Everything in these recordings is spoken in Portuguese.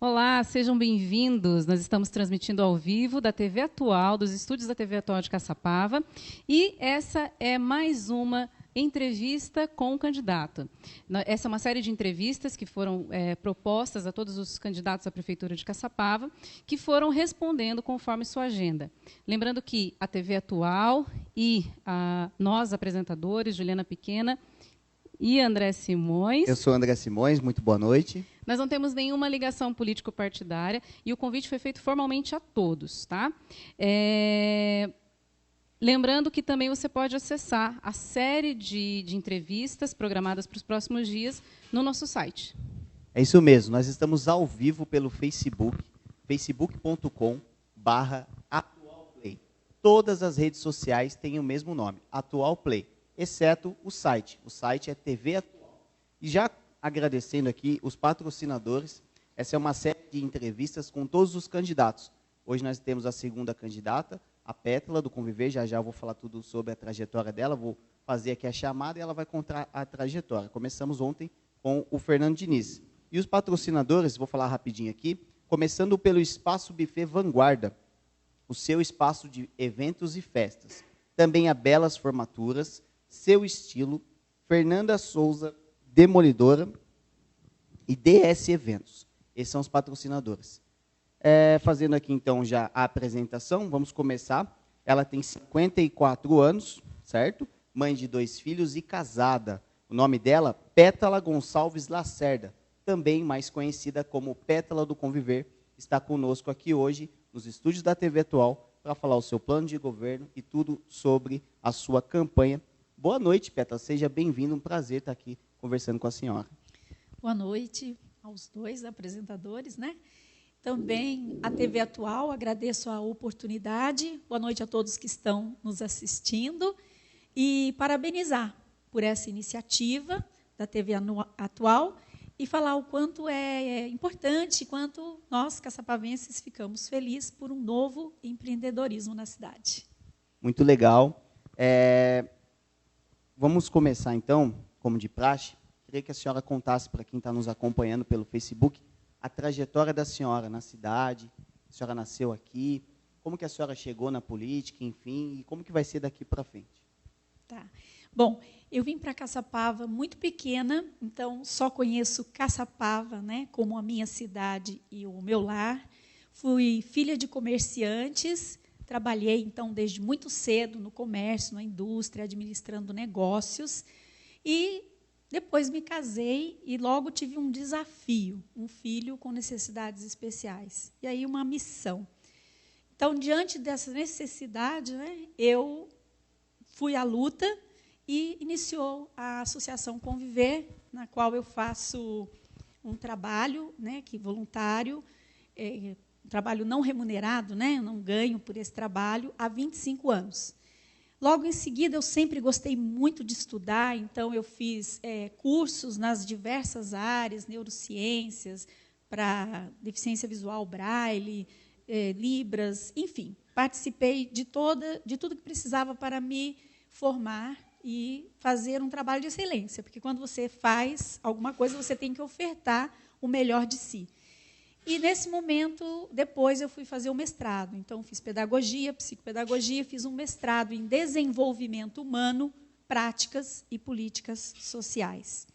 Olá, sejam bem-vindos. Nós estamos transmitindo ao vivo da TV Atual, dos estúdios da TV Atual de Caçapava, e essa é mais uma entrevista com o candidato. Essa é uma série de entrevistas que foram propostas a todos os candidatos à Prefeitura de Caçapava, que foram respondendo conforme sua agenda. Lembrando que a TV Atual e nós, apresentadores, Juliana Pequena e André Simões. Eu sou André Simões, muito boa noite. Nós não temos nenhuma ligação político-partidária e o convite foi feito formalmente a todos. Tá? Lembrando que também você pode acessar a série de entrevistas programadas para os próximos dias no nosso site. É isso mesmo, nós estamos ao vivo pelo Facebook, facebook.com/atualplay. Todas as redes sociais têm o mesmo nome, Atual Play, exceto o site. O site é TV Atual. E já agradecendo aqui os patrocinadores, essa é uma série de entrevistas com todos os candidatos. Hoje nós temos a segunda candidata, a Pétala, do Conviver. Já eu vou falar tudo sobre a trajetória dela, vou fazer aqui a chamada e ela vai contar a trajetória. Começamos ontem com o Fernando Diniz. E os patrocinadores, vou falar rapidinho aqui, começando pelo Espaço Buffet Vanguarda, o seu espaço de eventos e festas. Também a Belas Formaturas, Seu Estilo, Fernanda Souza, Demolidora e DS Eventos. Esses são os patrocinadores. Fazendo aqui, então, já a apresentação, vamos começar. Ela tem 54 anos, certo? Mãe de 2 filhos e casada. O nome dela, Pétala Gonçalves Lacerda, também mais conhecida como Pétala do Conviver, está conosco aqui hoje, nos estúdios da TV Atual, para falar o seu plano de governo e tudo sobre a sua campanha. Boa noite, Pétala, seja bem-vindo, um prazer estar aqui conversando com a senhora. Boa noite aos dois apresentadores, né? Também a TV Atual, agradeço a oportunidade. Boa noite a todos que estão nos assistindo e parabenizar por essa iniciativa da TV Atual e falar o quanto é importante, quanto nós, caçapavenses, ficamos felizes por um novo empreendedorismo na cidade. Muito legal. Vamos começar, então, como de praxe. Queria que a senhora contasse para quem está nos acompanhando pelo Facebook a trajetória da senhora na cidade. A senhora nasceu aqui, como que a senhora chegou na política, enfim, e como que vai ser daqui para frente. Tá. Bom, eu vim para Caçapava muito pequena, então só conheço Caçapava, né, como a minha cidade e o meu lar. Fui filha de comerciantes, trabalhei, então, desde muito cedo no comércio, na indústria, administrando negócios, e depois me casei e logo tive um desafio, um filho com necessidades especiais, e aí uma missão. Então, diante dessa necessidade, né, eu fui à luta e iniciou a Associação Conviver, na qual eu faço um trabalho, né, voluntário, um trabalho não remunerado, né, eu não ganho por esse trabalho, há 25 anos. Logo em seguida, eu sempre gostei muito de estudar, então eu fiz cursos nas diversas áreas, neurociências, para deficiência visual, Braille, Libras, enfim. Participei de tudo que precisava para me formar e fazer um trabalho de excelência, porque quando você faz alguma coisa, você tem que ofertar o melhor de si. E, nesse momento, depois eu fui fazer o mestrado. Então, fiz pedagogia, psicopedagogia, fiz um mestrado em desenvolvimento humano, práticas e políticas sociais.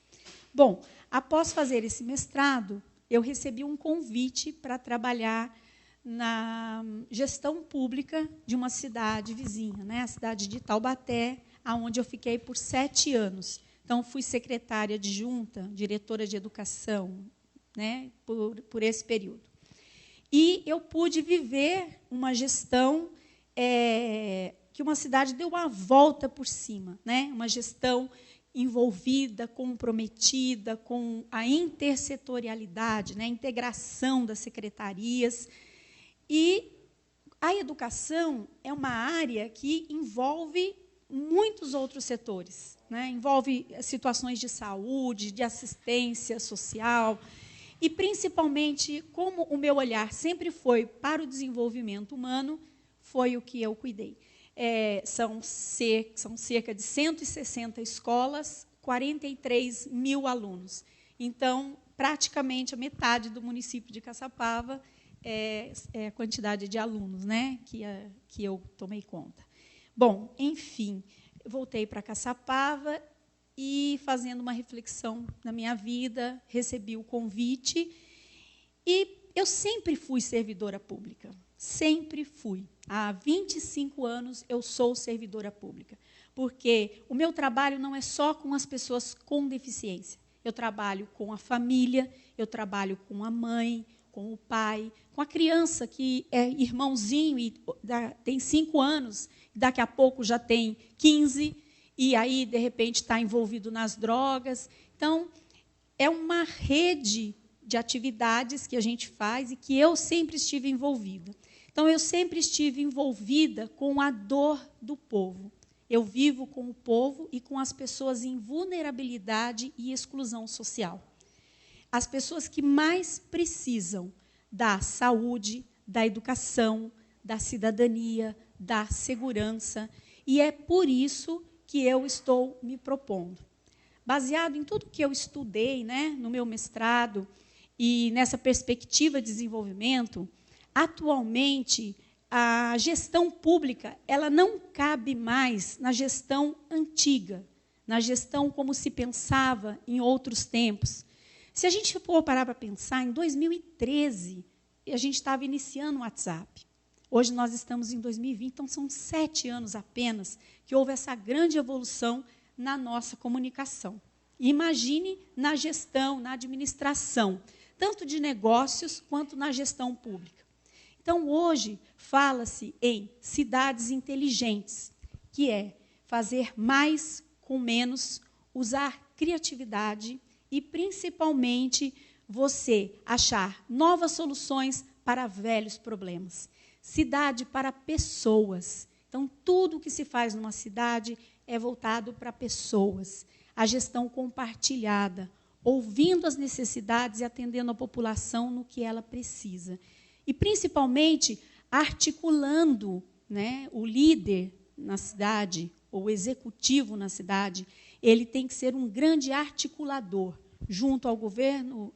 Bom, após fazer esse mestrado, eu recebi um convite para trabalhar na gestão pública de uma cidade vizinha, né, a cidade de Taubaté, onde eu fiquei por 7 anos. Então, fui secretária adjunta, diretora de educação, né, por esse período. E eu pude viver uma gestão que uma cidade deu uma volta por cima, né, uma gestão envolvida, comprometida com a intersetorialidade, né, a integração das secretarias. E a educação é uma área que envolve muitos outros setores, né, envolve situações de saúde, de assistência social. E, principalmente, como o meu olhar sempre foi para o desenvolvimento humano, foi o que eu cuidei. São cerca de 160 escolas, 43 mil alunos. Então, praticamente a metade do município de Caçapava é a quantidade de alunos, né, que eu tomei conta. Bom, enfim, voltei para Caçapava e, fazendo uma reflexão na minha vida, recebi o convite e eu sempre fui servidora pública, sempre fui. Há 25 anos eu sou servidora pública, porque o meu trabalho não é só com as pessoas com deficiência. Eu trabalho com a família, eu trabalho com a mãe, com o pai, com a criança que é irmãozinho e tem 5 anos, daqui a pouco já tem 15, e aí, de repente, está envolvido nas drogas. Então, é uma rede de atividades que a gente faz e que eu sempre estive envolvida. Então, eu sempre estive envolvida com a dor do povo. Eu vivo com o povo e com as pessoas em vulnerabilidade e exclusão social. As pessoas que mais precisam da saúde, da educação, da cidadania, da segurança. E é por isso que eu estou me propondo. Baseado em tudo que eu estudei, né, no meu mestrado, e nessa perspectiva de desenvolvimento, atualmente, a gestão pública ela não cabe mais na gestão antiga, na gestão como se pensava em outros tempos. Se a gente for parar para pensar, em 2013, a gente estava iniciando o WhatsApp. Hoje nós estamos em 2020, então são 7 anos apenas que houve essa grande evolução na nossa comunicação. Imagine na gestão, na administração, tanto de negócios quanto na gestão pública. Então, hoje, fala-se em cidades inteligentes, que é fazer mais com menos, usar criatividade e, principalmente, você achar novas soluções para velhos problemas. Cidade para pessoas. Então, tudo que se faz numa cidade é voltado para pessoas. A gestão compartilhada, ouvindo as necessidades e atendendo a população no que ela precisa. E, principalmente, articulando, né, o líder na cidade, ou o executivo na cidade, ele tem que ser um grande articulador, junto ao governo,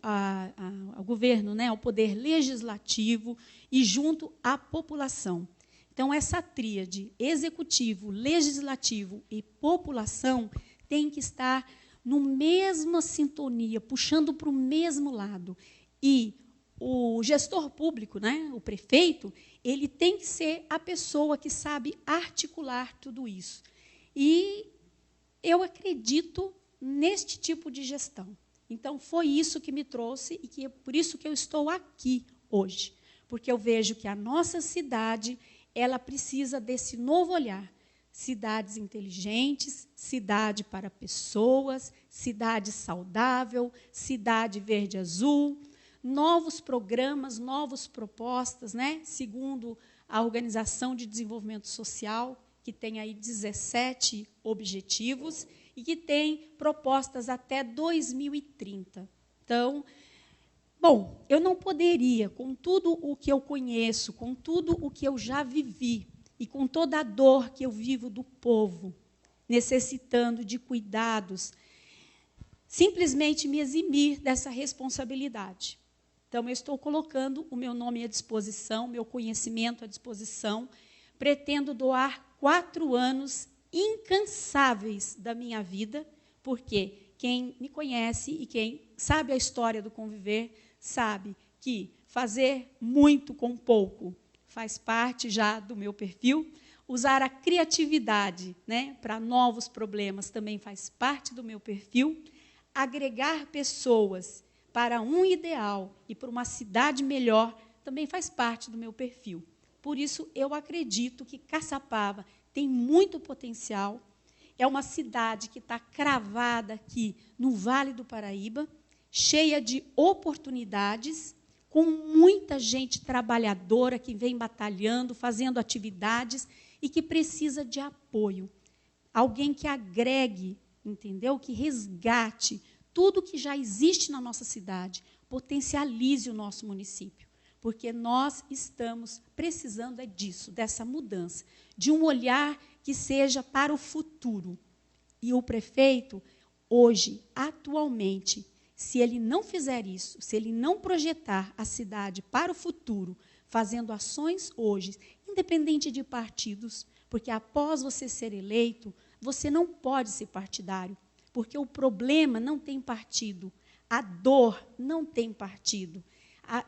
ao governo, né, ao poder legislativo e junto à população. Então, essa tríade, executivo, legislativo e população, tem que estar no mesma sintonia, puxando para o mesmo lado. E o gestor público, né, o prefeito, ele tem que ser a pessoa que sabe articular tudo isso. E eu acredito neste tipo de gestão. Então, foi isso que me trouxe e que é por isso que eu estou aqui hoje. Porque eu vejo que a nossa cidade ela precisa desse novo olhar. Cidades inteligentes, cidade para pessoas, cidade saudável, cidade verde-azul, novos programas, novas propostas, né? Segundo a Organização de Desenvolvimento Social, que tem aí 17 objetivos e que tem propostas até 2030. Então, bom, eu não poderia, com tudo o que eu conheço, com tudo o que eu já vivi, e com toda a dor que eu vivo do povo, necessitando de cuidados, simplesmente me eximir dessa responsabilidade. Então, eu estou colocando o meu nome à disposição, meu conhecimento à disposição, pretendo doar 4 anos incansáveis da minha vida, porque quem me conhece e quem sabe a história do Conviver, sabe que fazer muito com pouco faz parte já do meu perfil. Usar a criatividade, né, para novos problemas também faz parte do meu perfil. Agregar pessoas para um ideal e para uma cidade melhor também faz parte do meu perfil. Por isso, eu acredito que Caçapava tem muito potencial. É uma cidade que está cravada aqui no Vale do Paraíba, cheia de oportunidades, com muita gente trabalhadora que vem batalhando, fazendo atividades e que precisa de apoio. Alguém que agregue, entendeu? Que resgate tudo que já existe na nossa cidade, potencialize o nosso município, porque nós estamos precisando disso, dessa mudança, de um olhar que seja para o futuro. E o prefeito, hoje, atualmente, Se ele não fizer isso, se ele não projetar a cidade para o futuro, fazendo ações hoje, independente de partidos, porque após você ser eleito, você não pode ser partidário, porque o problema não tem partido, a dor não tem partido.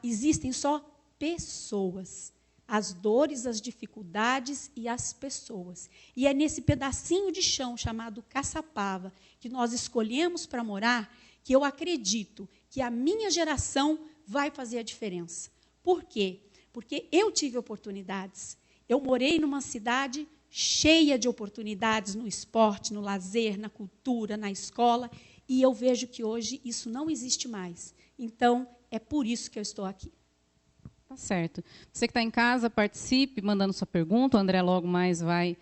Existem só pessoas, as dores, as dificuldades e as pessoas. E é nesse pedacinho de chão chamado Caçapava, que nós escolhemos para morar, que eu acredito que a minha geração vai fazer a diferença. Por quê? Porque eu tive oportunidades. Eu morei numa cidade cheia de oportunidades no esporte, no lazer, na cultura, na escola, e eu vejo que hoje isso não existe mais. Então, é por isso que eu estou aqui. Tá certo. Você que está em casa, participe, mandando sua pergunta. O André logo mais vai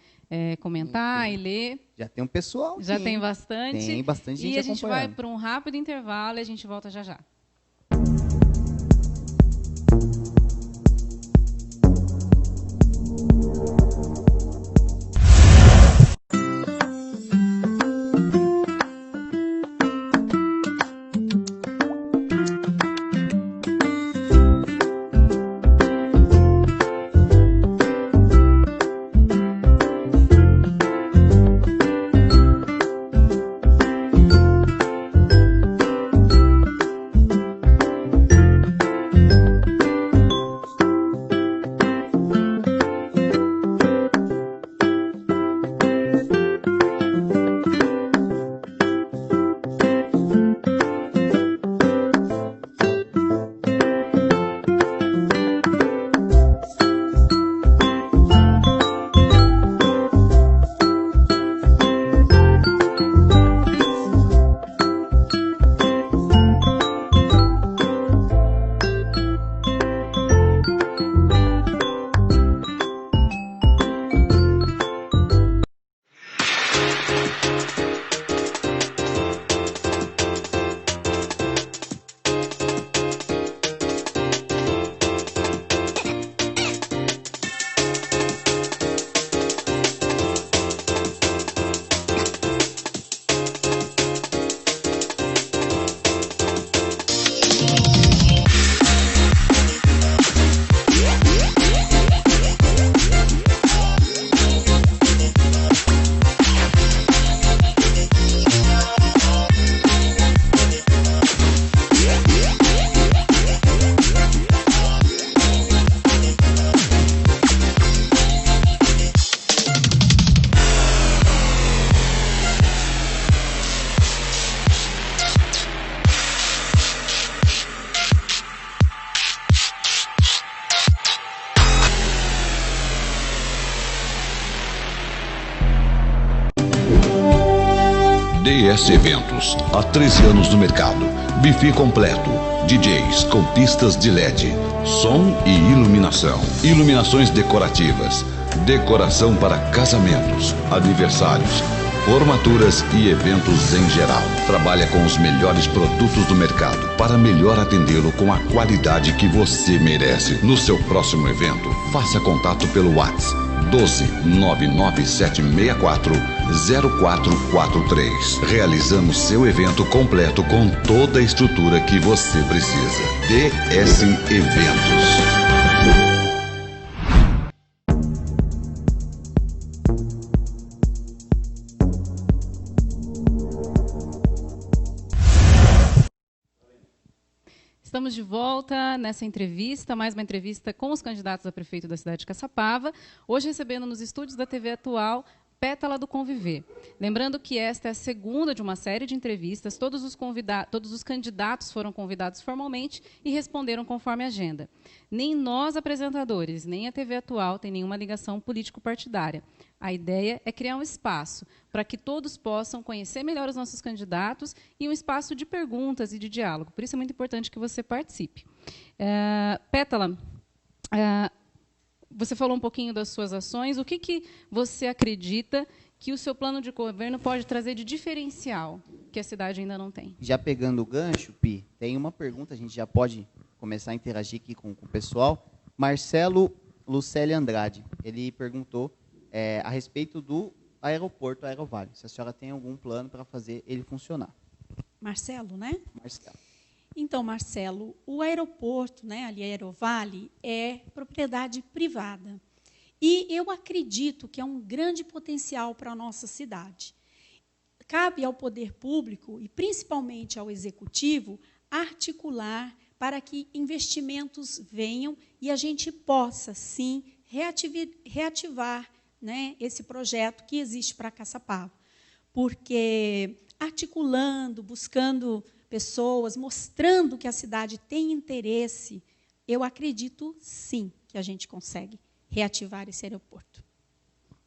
comentar e ler. Já tem um pessoal. Já tem bastante. Tem bastante gente acompanhando. E a gente vai para um rápido intervalo e a gente volta já já. DS Eventos, há 13 anos no mercado. Buffet completo, DJs com pistas de LED, som e iluminação, iluminações decorativas, decoração para casamentos, aniversários, formaturas e eventos em geral. Trabalha com os melhores produtos do mercado para melhor atendê-lo com a qualidade que você merece. No seu próximo evento, faça contato pelo WhatsApp 12 99764 0443. Realizamos seu evento completo com toda a estrutura que você precisa. DS Eventos. Estamos de volta nessa entrevista, mais uma entrevista com os candidatos a prefeito da cidade de Caçapava, hoje recebendo nos estúdios da TV Atual, Pétala do Conviver. Lembrando que esta é a segunda de uma série de entrevistas, todos os candidatos foram convidados formalmente e responderam conforme a agenda. Nem nós, apresentadores, nem a TV Atual tem nenhuma ligação político-partidária. A ideia é criar um espaço para que todos possam conhecer melhor os nossos candidatos e um espaço de perguntas e de diálogo. Por isso é muito importante que você participe. Pétala, você falou um pouquinho das suas ações. O que você acredita que o seu plano de governo pode trazer de diferencial que a cidade ainda não tem? Já pegando o gancho, Pi, tem uma pergunta, a gente já pode começar a interagir aqui com o pessoal. Marcelo Lucélio Andrade, ele perguntou a respeito do aeroporto Aerovale, se a senhora tem algum plano para fazer ele funcionar. Marcelo, né? Marcelo. Então, Marcelo, o aeroporto, né, ali a Aerovale, é propriedade privada. E eu acredito que é um grande potencial para a nossa cidade. Cabe ao poder público, e principalmente ao executivo, articular para que investimentos venham e a gente possa, sim, reativar, né, esse projeto que existe para Caçapava. Porque articulando, buscando pessoas, mostrando que a cidade tem interesse, eu acredito, sim, que a gente consegue reativar esse aeroporto.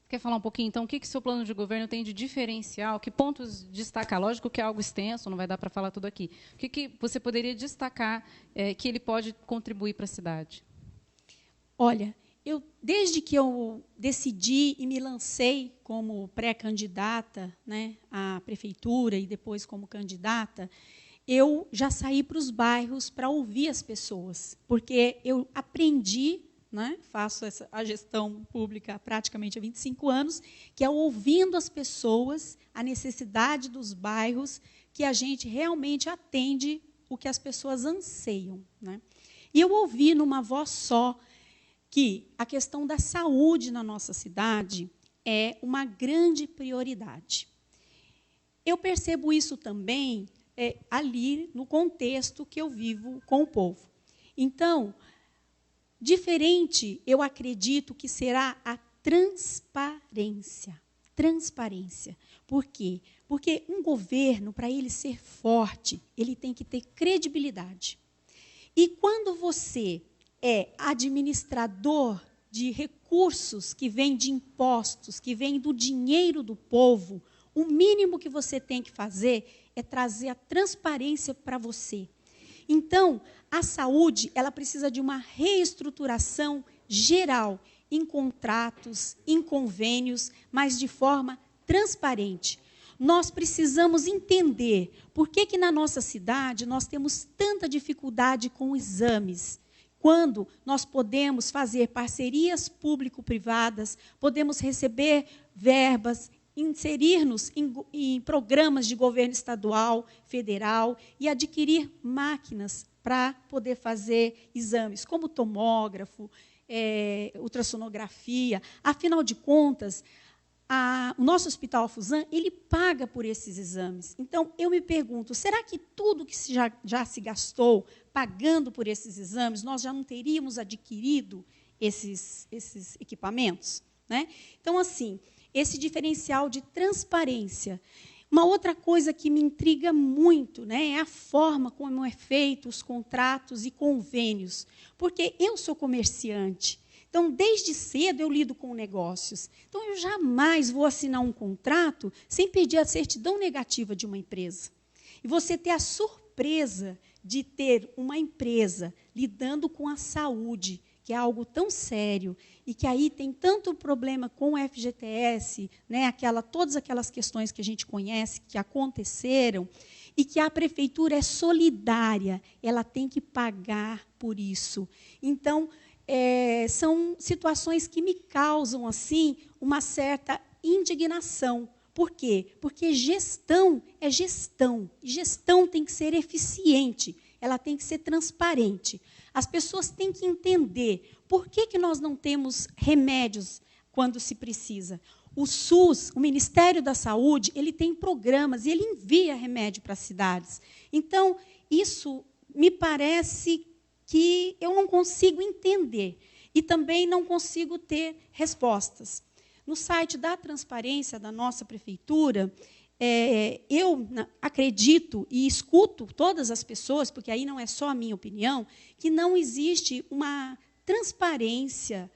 Quer falar um pouquinho, então, o que o seu plano de governo tem de diferencial? Que pontos destacar? Lógico que é algo extenso, não vai dar para falar tudo aqui. O que você poderia destacar que ele pode contribuir para a cidade? Olha, desde que eu decidi e me lancei como pré-candidata, né, à prefeitura e depois como candidata, eu já saí para os bairros para ouvir as pessoas, porque eu aprendi, né, faço a gestão pública praticamente há 25 anos, que é ouvindo as pessoas, a necessidade dos bairros, que a gente realmente atende o que as pessoas anseiam, né? E eu ouvi numa voz só que a questão da saúde na nossa cidade é uma grande prioridade. Eu percebo isso também ali no contexto que eu vivo com o povo. Então, diferente, eu acredito que será a transparência. Transparência. Por quê? Porque um governo, para ele ser forte, ele tem que ter credibilidade. E quando você é administrador de recursos que vêm de impostos, que vêm do dinheiro do povo, o mínimo que você tem que fazer é trazer a transparência para você. Então, a saúde, ela precisa de uma reestruturação geral, em contratos, em convênios, mas de forma transparente. Nós precisamos entender por que na nossa cidade nós temos tanta dificuldade com exames, quando nós podemos fazer parcerias público-privadas, podemos receber verbas, inserir-nos em programas de governo estadual, federal e adquirir máquinas para poder fazer exames, como tomógrafo, ultrassonografia. Afinal de contas, o nosso Hospital Afusam, ele paga por esses exames. Então, eu me pergunto, será que tudo que já se gastou pagando por esses exames, nós já não teríamos adquirido esses equipamentos, né? Então, assim, esse diferencial de transparência. Uma outra coisa que me intriga muito, né, é a forma como é feito os contratos e convênios. Porque eu sou comerciante, então, desde cedo eu lido com negócios. Então, eu jamais vou assinar um contrato sem pedir a certidão negativa de uma empresa. E você ter a surpresa de ter uma empresa lidando com a saúde, que é algo tão sério, e que aí tem tanto problema com o FGTS, né, todas aquelas questões que a gente conhece, que aconteceram, e que a prefeitura é solidária, ela tem que pagar por isso. Então, são situações que me causam assim uma certa indignação. Por quê? Porque gestão é gestão, e gestão tem que ser eficiente, ela tem que ser transparente. As pessoas têm que entender por que nós não temos remédios quando se precisa. O SUS, o Ministério da Saúde, ele tem programas e ele envia remédio para as cidades. Então, isso me parece que eu não consigo entender e também não consigo ter respostas. No site da transparência da nossa prefeitura, eu acredito e escuto todas as pessoas, porque aí não é só a minha opinião, que não existe uma transparência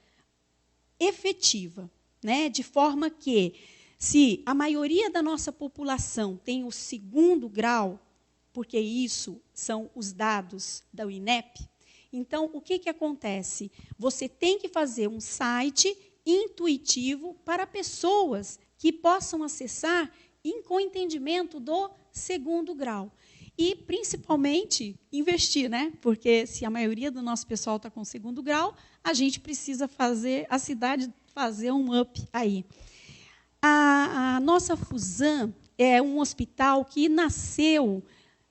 efetiva, né? De forma que, se a maioria da nossa população tem o 2º grau, porque isso são os dados da INEP, então, o que acontece? Você tem que fazer um site intuitivo para pessoas que possam acessar com entendimento do 2º grau. E, principalmente, investir, né? Porque se a maioria do nosso pessoal está com 2º grau, a gente precisa fazer a cidade fazer um up aí. A nossa Afusam é um hospital que nasceu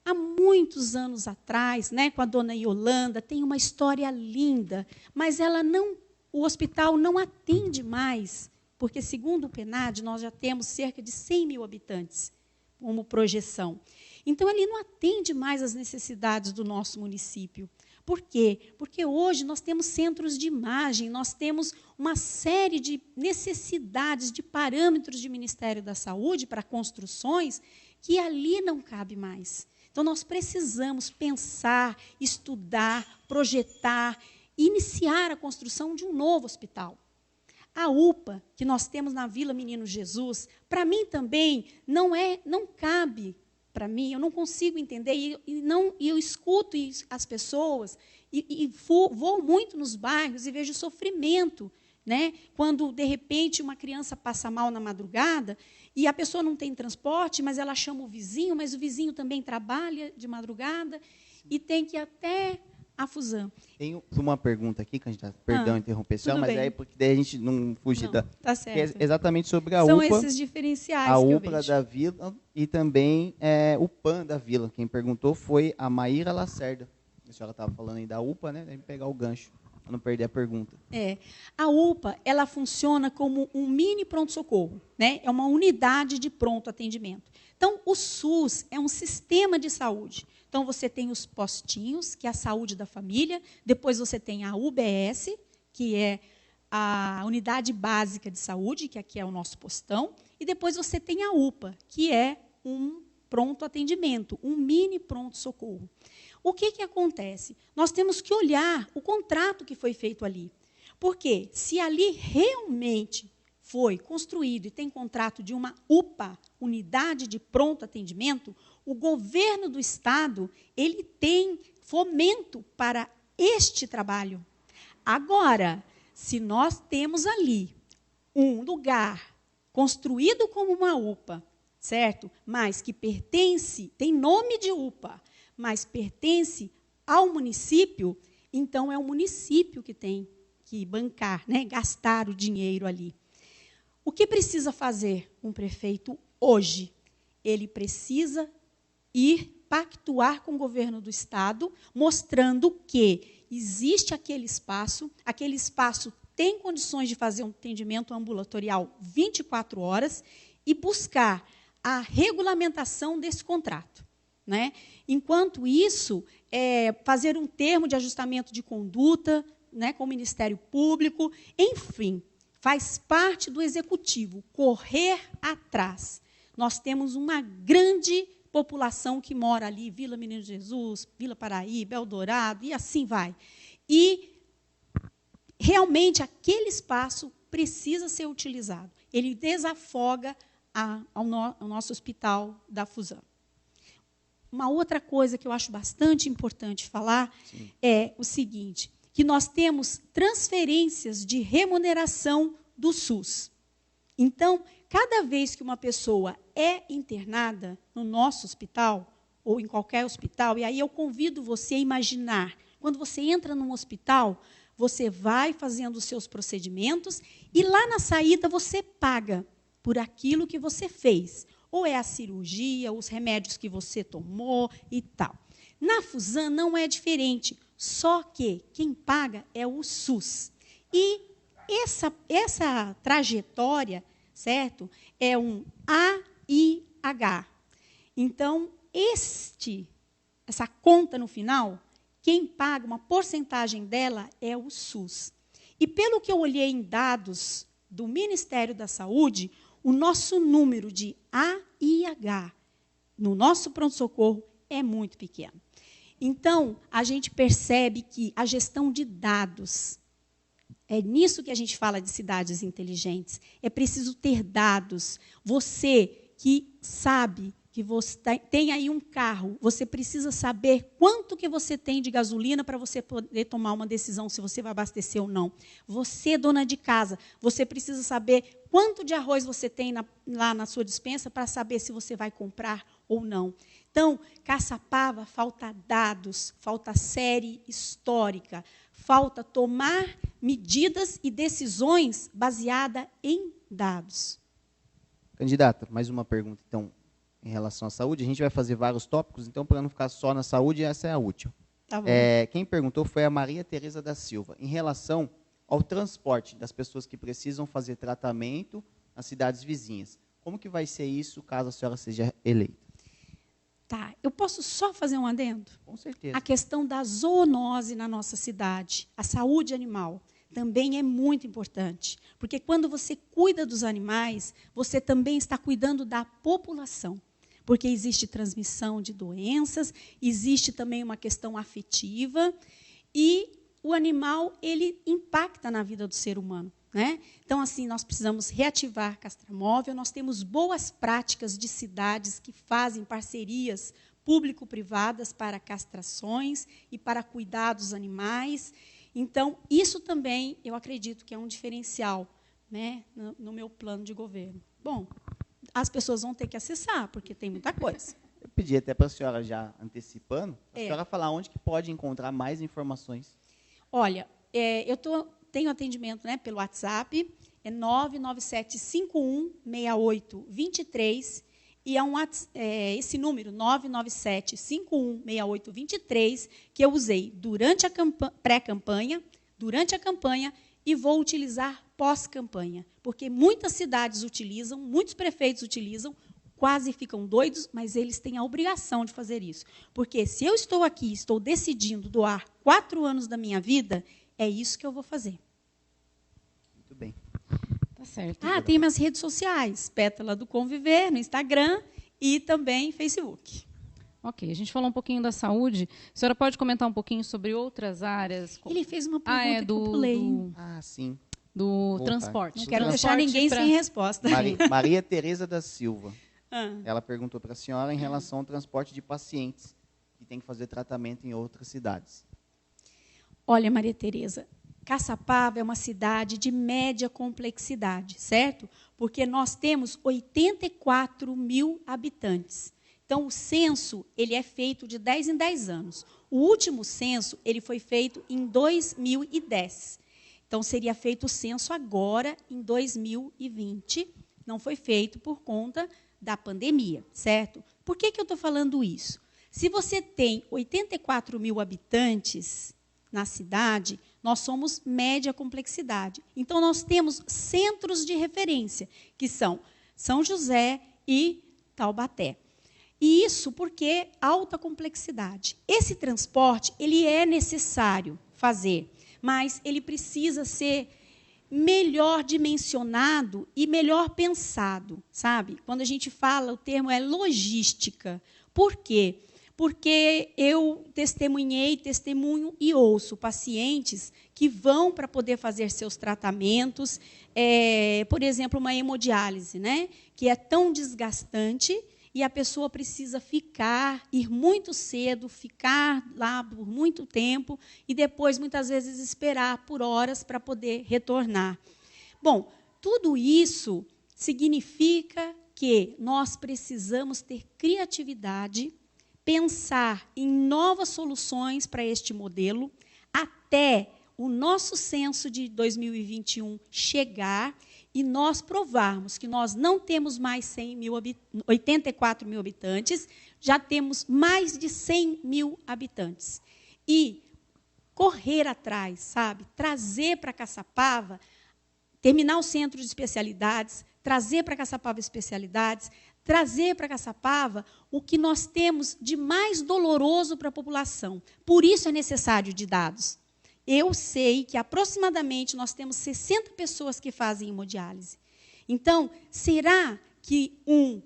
há muitos anos atrás, né, com a dona Yolanda, tem uma história linda, mas o hospital não atende mais, porque, segundo o PNAD, nós já temos cerca de 100 mil habitantes como projeção. Então, ele não atende mais às necessidades do nosso município. Por quê? Porque hoje nós temos centros de imagem, nós temos uma série de necessidades, de parâmetros de Ministério da Saúde para construções que ali não cabe mais. Então, nós precisamos pensar, estudar, projetar, iniciar a construção de um novo hospital. A UPA, que nós temos na Vila Menino Jesus, para mim também não cabe. Para mim, eu não consigo entender, e eu escuto as pessoas, e vou muito nos bairros e vejo sofrimento, né? Quando, de repente, uma criança passa mal na madrugada, e a pessoa não tem transporte, mas ela chama o vizinho, mas o vizinho também trabalha de madrugada, e tem que ir até a Fusan. Tem uma pergunta aqui, candidato, perdão interromper, mas bem. é porque daí a gente não fugir da... Tá certo. Que é exatamente sobre a São UPA. esses diferenciais a que eu UPA vejo. da Vila e também o PAN da Vila. Quem perguntou foi a Maíra Lacerda. A senhora estava falando aí da UPA, né? Deve pegar o gancho, para não perder a pergunta. A UPA, ela funciona como um mini pronto-socorro, né? É uma unidade de pronto atendimento. Então, o SUS é um sistema de saúde. Então, você tem os postinhos, que é a saúde da família, depois você tem a UBS, que é a unidade básica de saúde, que aqui é o nosso postão, e depois você tem a UPA, que é um pronto atendimento, um mini pronto-socorro. O que acontece? Nós temos que olhar o contrato que foi feito ali. Porque se ali realmente foi construído e tem contrato de uma UPA, unidade de pronto atendimento, o governo do Estado ele tem fomento para este trabalho. Agora, se nós temos ali um lugar construído como uma UPA, certo? Mas que pertence, tem nome de UPA, mas pertence ao município, então é o município que tem que bancar, né? Gastar o dinheiro ali. O que precisa fazer um prefeito hoje? Ele precisa ir pactuar com o governo do Estado, mostrando que existe aquele espaço tem condições de fazer um atendimento ambulatorial 24 horas e buscar a regulamentação desse contrato, né? Enquanto isso, fazer um termo de ajustamento de conduta, né, com o Ministério Público, enfim, faz parte do Executivo, correr atrás. Nós temos uma grande população que mora ali, Vila Menino Jesus, Vila Paraíba, Eldorado, e assim vai. E, realmente, aquele espaço precisa ser utilizado. Ele desafoga ao nosso hospital da Fusan. Uma outra coisa que eu acho bastante importante falar é o seguinte, que nós temos transferências de remuneração do SUS. Então, cada vez que uma pessoa é internada no nosso hospital, ou em qualquer hospital, e aí eu convido você a imaginar, quando você entra num hospital, você vai fazendo os seus procedimentos, e lá na saída você paga por aquilo que você fez. Ou é a cirurgia, os remédios que você tomou e tal. Na Fusan não é diferente, só que quem paga é o SUS. E essa trajetória, certo, é um AIH. Então, essa conta no final, quem paga uma porcentagem dela é o SUS. E pelo que eu olhei em dados do Ministério da Saúde, o nosso número de AIH no nosso pronto-socorro é muito pequeno. Então, a gente percebe que a gestão de dados, é nisso que a gente fala de cidades inteligentes, é preciso ter dados. Você que sabe que você tem aí um carro, você precisa saber quanto que você tem de gasolina para você poder tomar uma decisão se você vai abastecer ou não. Você, dona de casa, você precisa saber quanto de arroz você tem lá na sua despensa para saber se você vai comprar ou não. Então, Caçapava, falta dados, falta série histórica, falta tomar medidas e decisões baseadas em dados. Candidata, mais uma pergunta, então, em relação à saúde. A gente vai fazer vários tópicos, então, para não ficar só na saúde, essa é a útil. Tá bom. Quem perguntou foi a Maria Tereza da Silva, em relação ao transporte das pessoas que precisam fazer tratamento nas cidades vizinhas. Como que vai ser isso caso a senhora seja eleita? Tá, eu posso só fazer um adendo? Com certeza. A questão da zoonose na nossa cidade, a saúde animal, também é muito importante. Porque quando você cuida dos animais, você também está cuidando da população. Porque existe transmissão de doenças, existe também uma questão afetiva, e o animal, ele impacta na vida do ser humano, né? Então, assim, nós precisamos reativar Castramóvel, nós temos boas práticas de cidades que fazem parcerias público-privadas para castrações e para cuidar dos animais. Então, isso também, eu acredito que é um diferencial, né, no meu plano de governo. Bom, as pessoas vão ter que acessar, porque tem muita coisa. Eu pedi até para a senhora, já antecipando, a senhora falar onde que pode encontrar mais informações. Olha, tenho atendimento, né, pelo WhatsApp, é 997516823, e esse número, 997516823, que eu usei durante a pré-campanha, durante a campanha, e vou utilizar pós-campanha, porque muitas cidades utilizam, muitos prefeitos utilizam, quase ficam doidos, mas eles têm a obrigação de fazer isso. Porque se eu estou aqui, estou decidindo doar 4 anos da minha vida, é isso que eu vou fazer. Muito bem. Tá certo. Tem minhas redes sociais, Pétala do Conviver, no Instagram e também Facebook. Ok, a gente falou um pouquinho da saúde. A senhora pode comentar um pouquinho sobre outras áreas? Ele fez uma pergunta que eu pulei. Sim. Do transporte. Não quero deixar ninguém sem resposta. Maria Tereza da Silva. Ela perguntou para a senhora em relação ao transporte de pacientes que tem que fazer tratamento em outras cidades. Olha, Maria Tereza, Caçapava é uma cidade de média complexidade, certo? Porque nós temos 84 mil habitantes. Então, o censo ele é feito de 10 em 10 anos. O último censo ele foi feito em 2010. Então, seria feito o censo agora, em 2020. Não foi feito por conta da pandemia, certo? Por que eu estou falando isso? Se você tem 84 mil habitantes na cidade, nós somos média complexidade. Então, nós temos centros de referência, que são São José e Taubaté. E isso porque alta complexidade. Esse transporte ele é necessário fazer, mas ele precisa ser melhor dimensionado e melhor pensado, sabe? Quando a gente fala, o termo é logística. Por quê? Porque eu testemunho e ouço pacientes que vão para poder fazer seus tratamentos, por exemplo, uma hemodiálise, né? Que é tão desgastante e a pessoa precisa ir muito cedo, ficar lá por muito tempo e depois, muitas vezes, esperar por horas para poder retornar. Bom, tudo isso significa que nós precisamos ter criatividade, pensar em novas soluções para este modelo, até o nosso censo de 2021 chegar e nós provarmos que nós não temos mais 84 mil habitantes, já temos mais de 100 mil habitantes. E correr atrás, sabe? Trazer para Caçapava, terminar o centro de especialidades, trazer para Caçapava especialidades, trazer para Caçapava o que nós temos de mais doloroso para a população. Por isso é necessário de dados. Eu sei que aproximadamente nós temos 60 pessoas que fazem hemodiálise. Então, será que um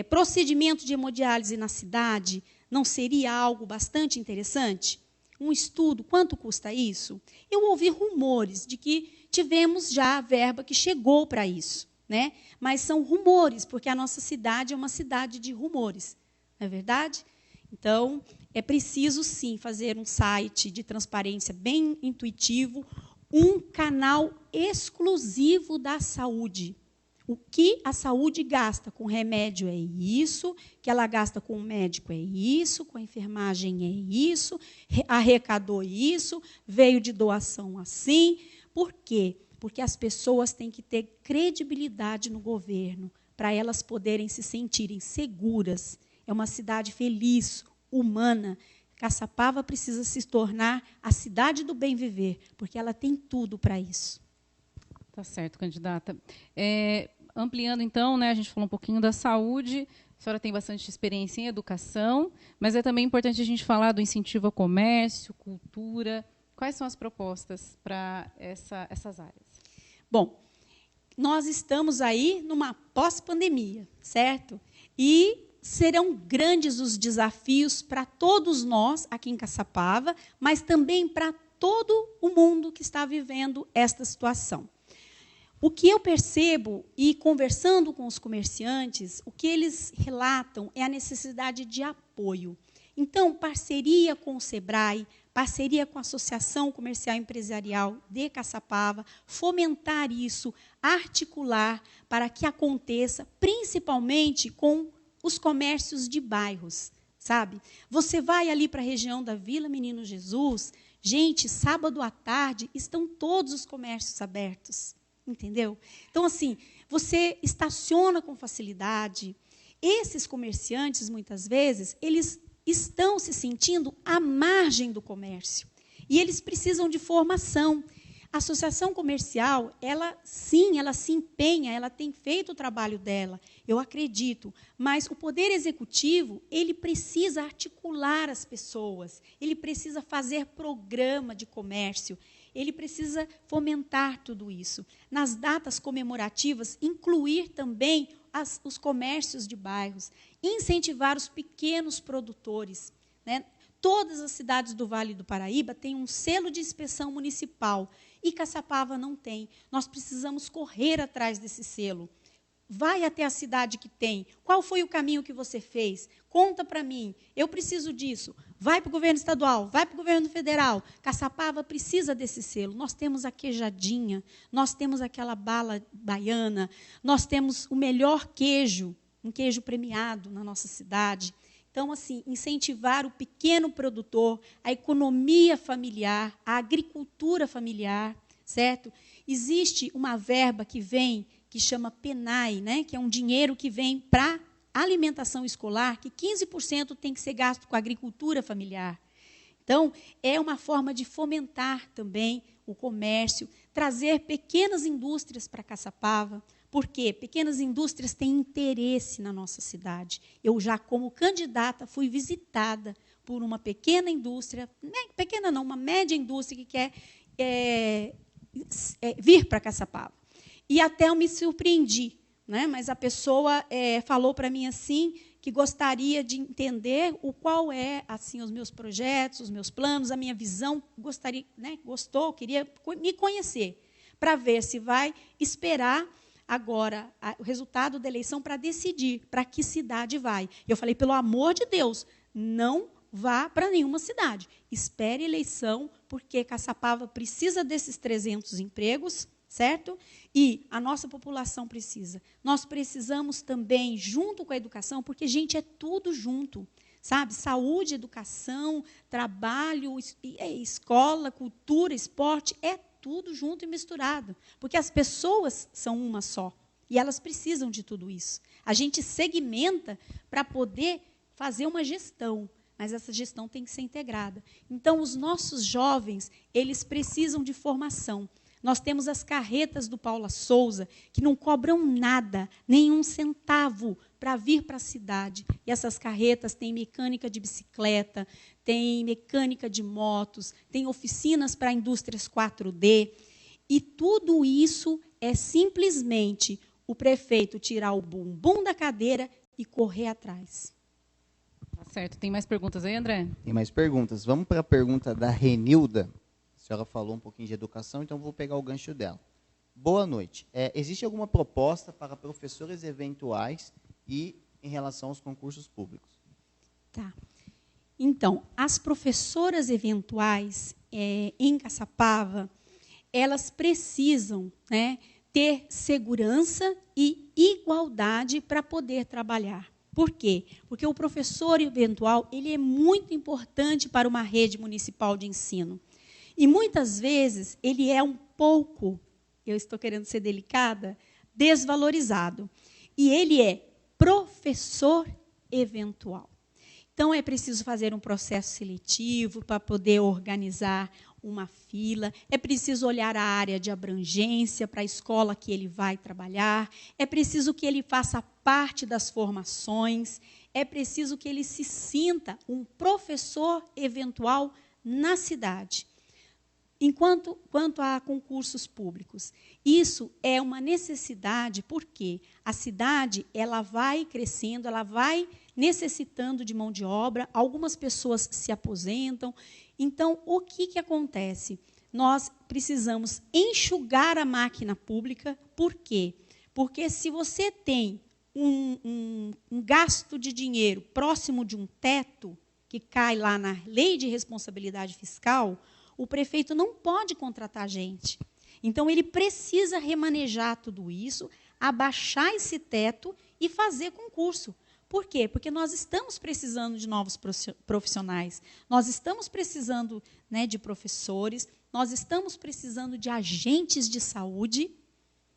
procedimento de hemodiálise na cidade não seria algo bastante interessante? Um estudo, quanto custa isso? Eu ouvi rumores de que tivemos já a verba que chegou para isso, né? Mas são rumores, porque a nossa cidade é uma cidade de rumores, não é verdade? Então, é preciso, sim, fazer um site de transparência bem intuitivo, um canal exclusivo da saúde. O que a saúde gasta com remédio é isso, que ela gasta com o médico é isso, com a enfermagem é isso, arrecadou isso, veio de doação assim. Por quê? Porque as pessoas têm que ter credibilidade no governo para elas poderem se sentirem seguras. É uma cidade feliz, humana. Caçapava precisa se tornar a cidade do bem viver, porque ela tem tudo para isso. Tá certo, candidata. Ampliando, então, né, a gente falou um pouquinho da saúde, a senhora tem bastante experiência em educação, mas é também importante a gente falar do incentivo ao comércio, cultura. Quais são as propostas para essas áreas? Bom, nós estamos aí numa pós-pandemia, certo? E serão grandes os desafios para todos nós aqui em Caçapava, mas também para todo o mundo que está vivendo esta situação. O que eu percebo, e conversando com os comerciantes, o que eles relatam é a necessidade de apoio. Então, parceria com o SEBRAE, parceria com a Associação Comercial e Empresarial de Caçapava, fomentar isso, articular para que aconteça, principalmente com os comércios de bairros, sabe? Você vai ali para a região da Vila Menino Jesus, gente, sábado à tarde estão todos os comércios abertos. Entendeu? Então, assim, você estaciona com facilidade. Esses comerciantes, muitas vezes, eles estão se sentindo à margem do comércio. E eles precisam de formação. A associação comercial, ela se empenha, ela tem feito o trabalho dela, eu acredito. Mas o Poder Executivo, ele precisa articular as pessoas, ele precisa fazer programa de comércio, ele precisa fomentar tudo isso. Nas datas comemorativas, incluir também os comércios de bairros, incentivar os pequenos produtores, né? Todas as cidades do Vale do Paraíba têm um selo de inspeção municipal e Caçapava não tem. Nós precisamos correr atrás desse selo. Vai até a cidade que tem. Qual foi o caminho que você fez? Conta para mim. Eu preciso disso. Vai para o governo estadual, vai para o governo federal. Caçapava precisa desse selo. Nós temos a queijadinha, nós temos aquela bala baiana, nós temos o melhor queijo, um queijo premiado na nossa cidade. Então, assim, incentivar o pequeno produtor, a economia familiar, a agricultura familiar, certo? Existe uma verba que vem, que chama PENAI, né? Que é um dinheiro que vem para alimentação escolar, que 15% tem que ser gasto com a agricultura familiar. Então, é uma forma de fomentar também o comércio, trazer pequenas indústrias para Caçapava. Por quê? Pequenas indústrias têm interesse na nossa cidade. Eu já, como candidata, fui visitada por uma pequena indústria, pequena não, uma média indústria que quer vir para Caçapava. E até eu me surpreendi, né? Mas a pessoa falou para mim assim, que gostaria de entender qual é assim, os meus projetos, os meus planos, a minha visão, gostaria, né? Gostou, queria me conhecer, para ver se vai esperar agora o resultado da eleição para decidir para que cidade vai. Eu falei, pelo amor de Deus, não vá para nenhuma cidade. Espere a eleição, porque Caçapava precisa desses 300 empregos, certo? E a nossa população precisa. Nós precisamos também, junto com a educação, porque, gente, é tudo junto, sabe? Saúde, educação, trabalho, escola, cultura, esporte, é tudo junto e misturado, porque as pessoas são uma só, e elas precisam de tudo isso. A gente segmenta para poder fazer uma gestão, mas essa gestão tem que ser integrada. Então, os nossos jovens, eles precisam de formação. Nós temos as carretas do Paula Souza, que não cobram nada, nenhum centavo, para vir para a cidade. E essas carretas têm mecânica de bicicleta, tem mecânica de motos, tem oficinas para indústrias 4D. E tudo isso é simplesmente o prefeito tirar o bumbum da cadeira e correr atrás. Tá certo. Tem mais perguntas aí, André? Tem mais perguntas. Vamos para a pergunta da Renilda. A senhora falou um pouquinho de educação, então vou pegar o gancho dela. Boa noite. Existe alguma proposta para professores eventuais e em relação aos concursos públicos? Tá. Então, as professoras eventuais em Caçapava, elas precisam, né, ter segurança e igualdade para poder trabalhar. Por quê? Porque o professor eventual, ele é muito importante para uma rede municipal de ensino. E, muitas vezes, ele é um pouco, eu estou querendo ser delicada, desvalorizado. e ele é professor eventual. Então, é preciso fazer um processo seletivo para poder organizar uma fila, é preciso olhar a área de abrangência para a escola que ele vai trabalhar, é preciso que ele faça parte das formações, é preciso que ele se sinta um professor eventual na cidade. Quanto a concursos públicos, isso é uma necessidade, porque a cidade ela vai crescendo, ela vai necessitando de mão de obra, algumas pessoas se aposentam. Então, o que acontece? Nós precisamos enxugar a máquina pública. Por quê? Porque se você tem um gasto de dinheiro próximo de um teto, que cai lá na Lei de Responsabilidade Fiscal, o prefeito não pode contratar gente. Então, ele precisa remanejar tudo isso, abaixar esse teto e fazer concurso. Por quê? Porque nós estamos precisando de novos profissionais, nós estamos precisando, né, de professores, nós estamos precisando de agentes de saúde,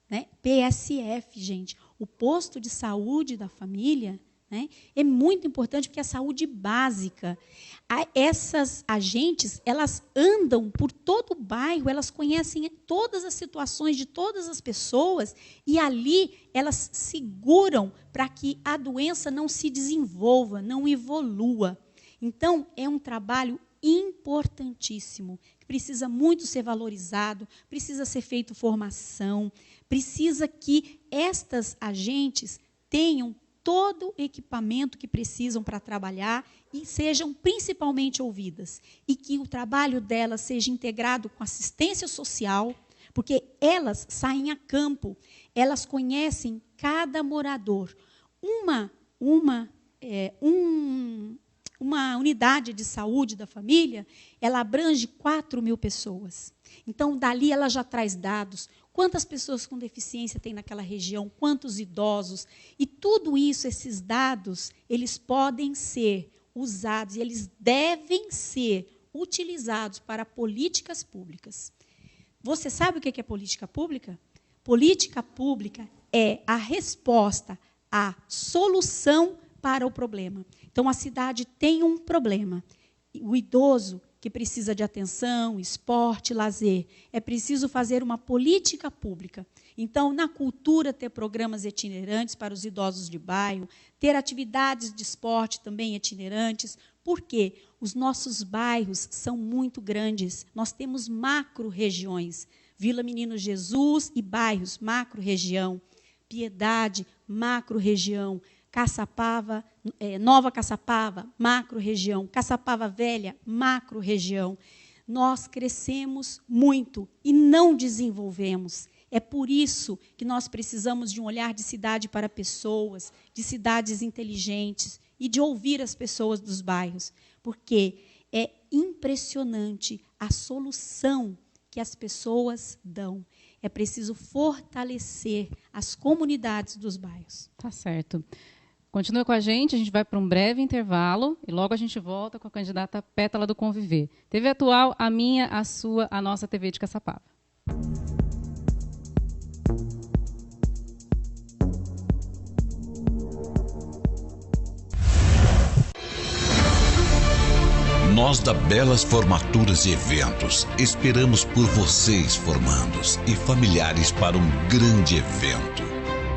né? PSF, gente, o posto de saúde da família, né, é muito importante porque é a saúde básica. Essas agentes, elas andam por todo o bairro, elas conhecem todas as situações de todas as pessoas e ali elas seguram para que a doença não se desenvolva, não evolua. Então, é um trabalho importantíssimo, que precisa muito ser valorizado, precisa ser feita formação, precisa que estas agentes tenham todo o equipamento que precisam para trabalhar e sejam principalmente ouvidas. E que o trabalho delas seja integrado com assistência social, porque elas saem a campo, elas conhecem cada morador. Uma unidade de saúde da família, ela abrange 4.000 pessoas. Então, dali ela já traz dados. Quantas pessoas com deficiência tem naquela região, quantos idosos. E tudo isso, esses dados, eles podem ser usados, e eles devem ser utilizados para políticas públicas. Você sabe o que é política pública? Política pública é a resposta, a solução para o problema. Então, a cidade tem um problema. O idoso que precisa de atenção, esporte, lazer. É preciso fazer uma política pública. Então, na cultura, ter programas itinerantes para os idosos de bairro, ter atividades de esporte também itinerantes. Por quê? Os nossos bairros são muito grandes. Nós temos macro-regiões. Vila Menino Jesus e bairros, macro-região. Piedade, macro-região. Caçapava, Nova Caçapava, macro-região. Caçapava Velha, macro-região. Nós crescemos muito e não desenvolvemos. É por isso que nós precisamos de um olhar de cidade para pessoas, de cidades inteligentes e de ouvir as pessoas dos bairros, porque é impressionante a solução que as pessoas dão. É preciso fortalecer as comunidades dos bairros. Tá certo. Continue com a gente vai para um breve intervalo e logo a gente volta com a candidata Pétala do Conviver. TV Atual, a minha, a sua, a nossa TV de Caçapava. Nós da Belas Formaturas e Eventos esperamos por vocês, formandos e familiares, para um grande evento.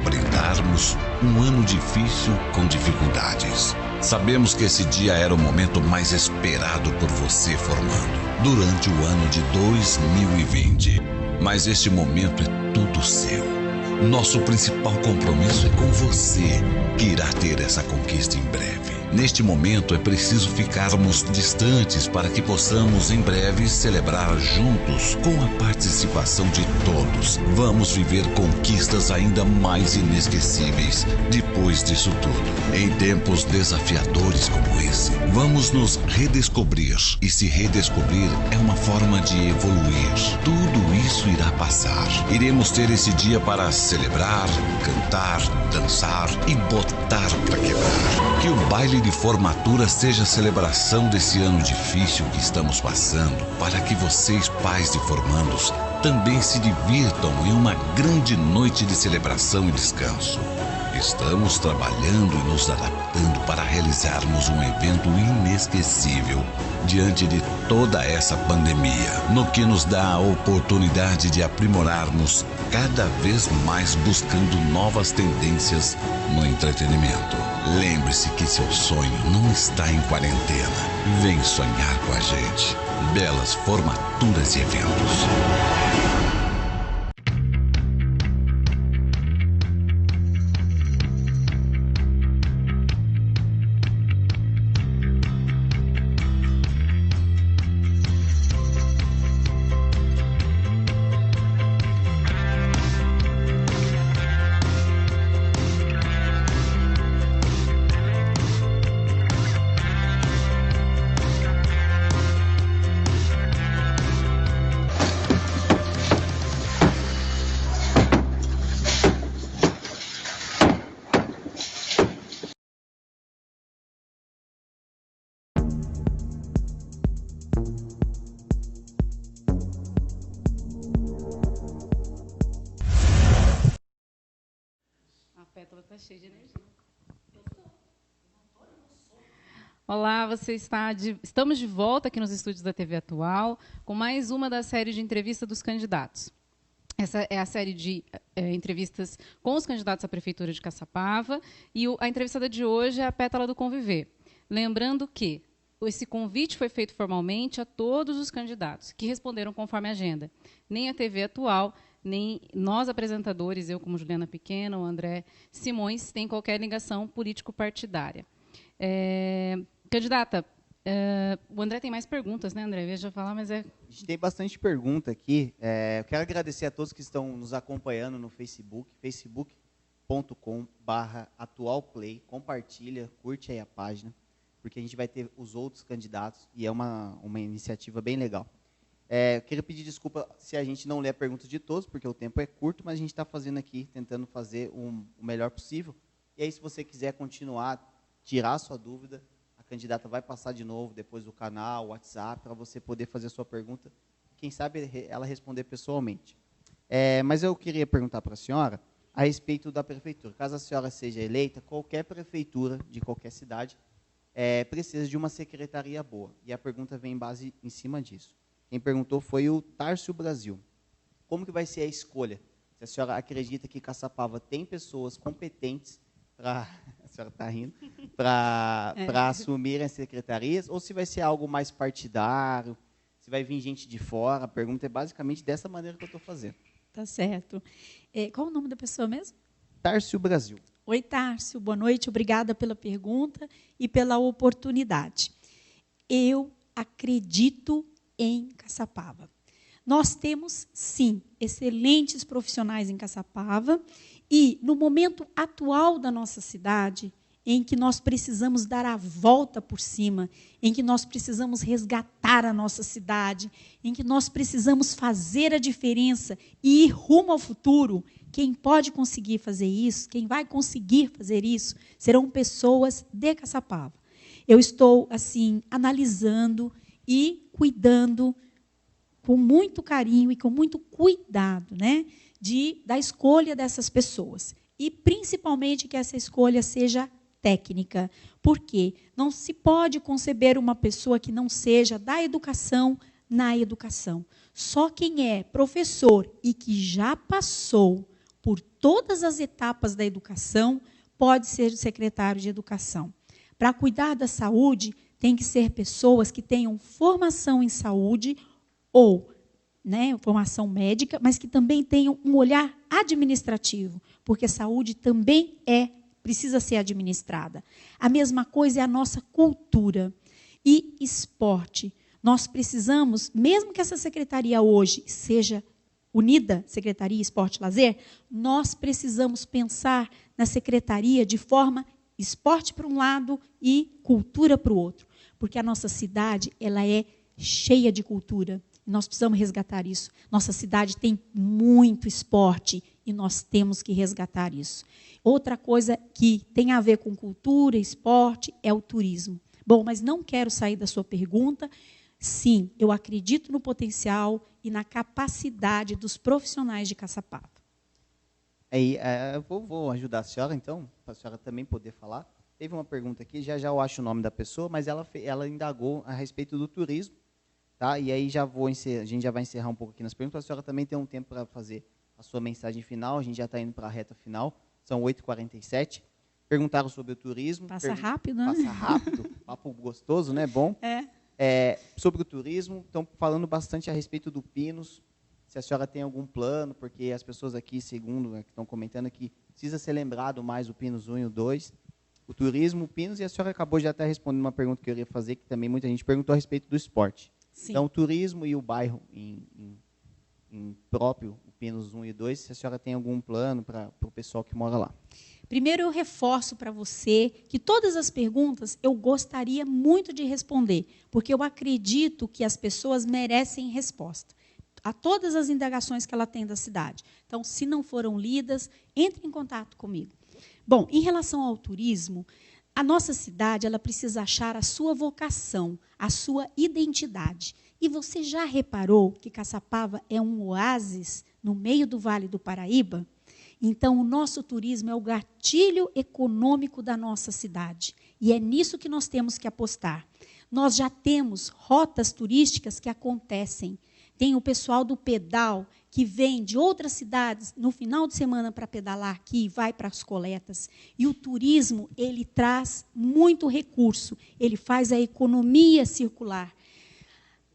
Brindarmos um ano difícil com dificuldades. Sabemos que esse dia era o momento mais esperado por você, formando, durante o ano de 2020. Mas este momento é tudo seu. Nosso principal compromisso é com você, que irá ter essa conquista em breve. Neste momento é preciso ficarmos distantes para que possamos em breve celebrar juntos com a participação de todos. Vamos viver conquistas ainda mais inesquecíveis depois disso tudo. Em tempos desafiadores como esse, vamos nos redescobrir. E se redescobrir é uma forma de evoluir. Tudo isso irá passar. Iremos ter esse dia para celebrar, cantar, dançar e botar pra quebrar. Que o baile de formatura seja a celebração desse ano difícil que estamos passando, para que vocês, pais de formandos, também se divirtam em uma grande noite de celebração e descanso. Estamos trabalhando e nos adaptando para realizarmos um evento inesquecível diante de toda essa pandemia, no que nos dá a oportunidade de aprimorarmos cada vez mais buscando novas tendências no entretenimento. Lembre-se que seu sonho não está em quarentena. Vem sonhar com a gente. Belas formaturas e eventos. A pétala está cheia de energia. Olá, estamos de volta aqui nos estúdios da TV Atual com mais uma da série de entrevista dos candidatos. Essa é a série de entrevistas com os candidatos à Prefeitura de Caçapava e a entrevistada de hoje é a Pétala do Conviver. Lembrando que esse convite foi feito formalmente a todos os candidatos que responderam conforme a agenda. Nem a TV Atual, nem nós apresentadores, eu como Juliana Pequeno, o André Simões, tem qualquer ligação político-partidária. Candidata, o André tem mais perguntas, né, André? Veja falar, mas A gente tem bastante pergunta aqui. Eu quero agradecer a todos que estão nos acompanhando no Facebook, facebook.com/atualplay. Compartilha, curte aí a página, porque a gente vai ter os outros candidatos e é uma iniciativa bem legal. Eu queria pedir desculpa se a gente não lê a pergunta de todos, porque o tempo é curto, mas a gente está fazendo aqui, tentando fazer o melhor possível. E aí, se você quiser continuar, tirar a sua dúvida, a candidata vai passar de novo, depois do canal, WhatsApp, para você poder fazer a sua pergunta. Quem sabe ela responder pessoalmente. Mas eu queria perguntar para a senhora a respeito da prefeitura. Caso a senhora seja eleita, qualquer prefeitura de qualquer cidade precisa de uma secretaria boa. E a pergunta vem em cima disso. Quem perguntou foi o Tárcio Brasil. Como que vai ser a escolha? Se a senhora acredita que Caçapava tem pessoas competentes para a senhora está rindo, para assumir as secretarias, ou se vai ser algo mais partidário, se vai vir gente de fora? A pergunta é basicamente dessa maneira que eu estou fazendo. Tá certo. Qual o nome da pessoa mesmo? Tárcio Brasil. Oi, Tárcio, boa noite, obrigada pela pergunta e pela oportunidade. Eu acredito em Caçapava. Nós temos, sim, excelentes profissionais em Caçapava e, no momento atual da nossa cidade, em que nós precisamos dar a volta por cima, em que nós precisamos resgatar a nossa cidade, em que nós precisamos fazer a diferença e ir rumo ao futuro, quem pode conseguir fazer isso, quem vai conseguir fazer isso, serão pessoas de Caçapava. Eu estou, assim, analisando e cuidando com muito carinho e com muito cuidado, né, da escolha dessas pessoas. E, principalmente, que essa escolha seja técnica. Por quê? Não se pode conceber uma pessoa que não seja da educação na educação. Só quem é professor e que já passou por todas as etapas da educação pode ser o secretário de educação. Para cuidar da saúde, tem que ser pessoas que tenham formação em saúde ou, né, formação médica, mas que também tenham um olhar administrativo, porque a saúde também precisa ser administrada. A mesma coisa é a nossa cultura e esporte. Nós precisamos, mesmo que essa secretaria hoje seja unida, Secretaria Esporte e Lazer, nós precisamos pensar na secretaria de forma esporte para um lado e cultura para o outro, porque a nossa cidade ela é cheia de cultura. Nós precisamos resgatar isso. Nossa cidade tem muito esporte e nós temos que resgatar isso. Outra coisa que tem a ver com cultura, esporte, é o turismo. Bom, mas não quero sair da sua pergunta. Sim, eu acredito no potencial e na capacidade dos profissionais de Caçapava. Aí, eu vou ajudar a senhora, então, para a senhora também poder falar. Teve uma pergunta aqui, já eu acho o nome da pessoa, mas ela indagou a respeito do turismo. Tá? E aí a gente já vai encerrar um pouco aqui nas perguntas. A senhora também tem um tempo para fazer a sua mensagem final. A gente já está indo para a reta final. São 8h47. Perguntaram sobre o turismo. Passa rápido, né? Passa rápido. Papo gostoso, né? Bom. Sobre o turismo, estão falando bastante a respeito do Pinos. Se a senhora tem algum plano, porque as pessoas aqui, segundo, que estão comentando aqui, precisa ser lembrado mais o Pinos 1 e o 2. O turismo, o Pinos, e a senhora acabou de até respondendo uma pergunta que eu ia fazer, que também muita gente perguntou a respeito do esporte. Sim. Então, o turismo e o bairro em próprio, o Pinos 1 e 2, se a senhora tem algum plano para o pessoal que mora lá. Primeiro, eu reforço para você que todas as perguntas eu gostaria muito de responder, porque eu acredito que as pessoas merecem resposta a todas as indagações que ela tem da cidade. Então, se não foram lidas, entre em contato comigo. Bom, em relação ao turismo, a nossa cidade ela precisa achar a sua vocação, a sua identidade. E você já reparou que Caçapava é um oásis no meio do Vale do Paraíba? Então, o nosso turismo é o gatilho econômico da nossa cidade. E é nisso que nós temos que apostar. Nós já temos rotas turísticas que acontecem. Tem o pessoal do pedal, que vem de outras cidades no final de semana para pedalar aqui, vai para as coletas. E o turismo, ele traz muito recurso, ele faz a economia circular.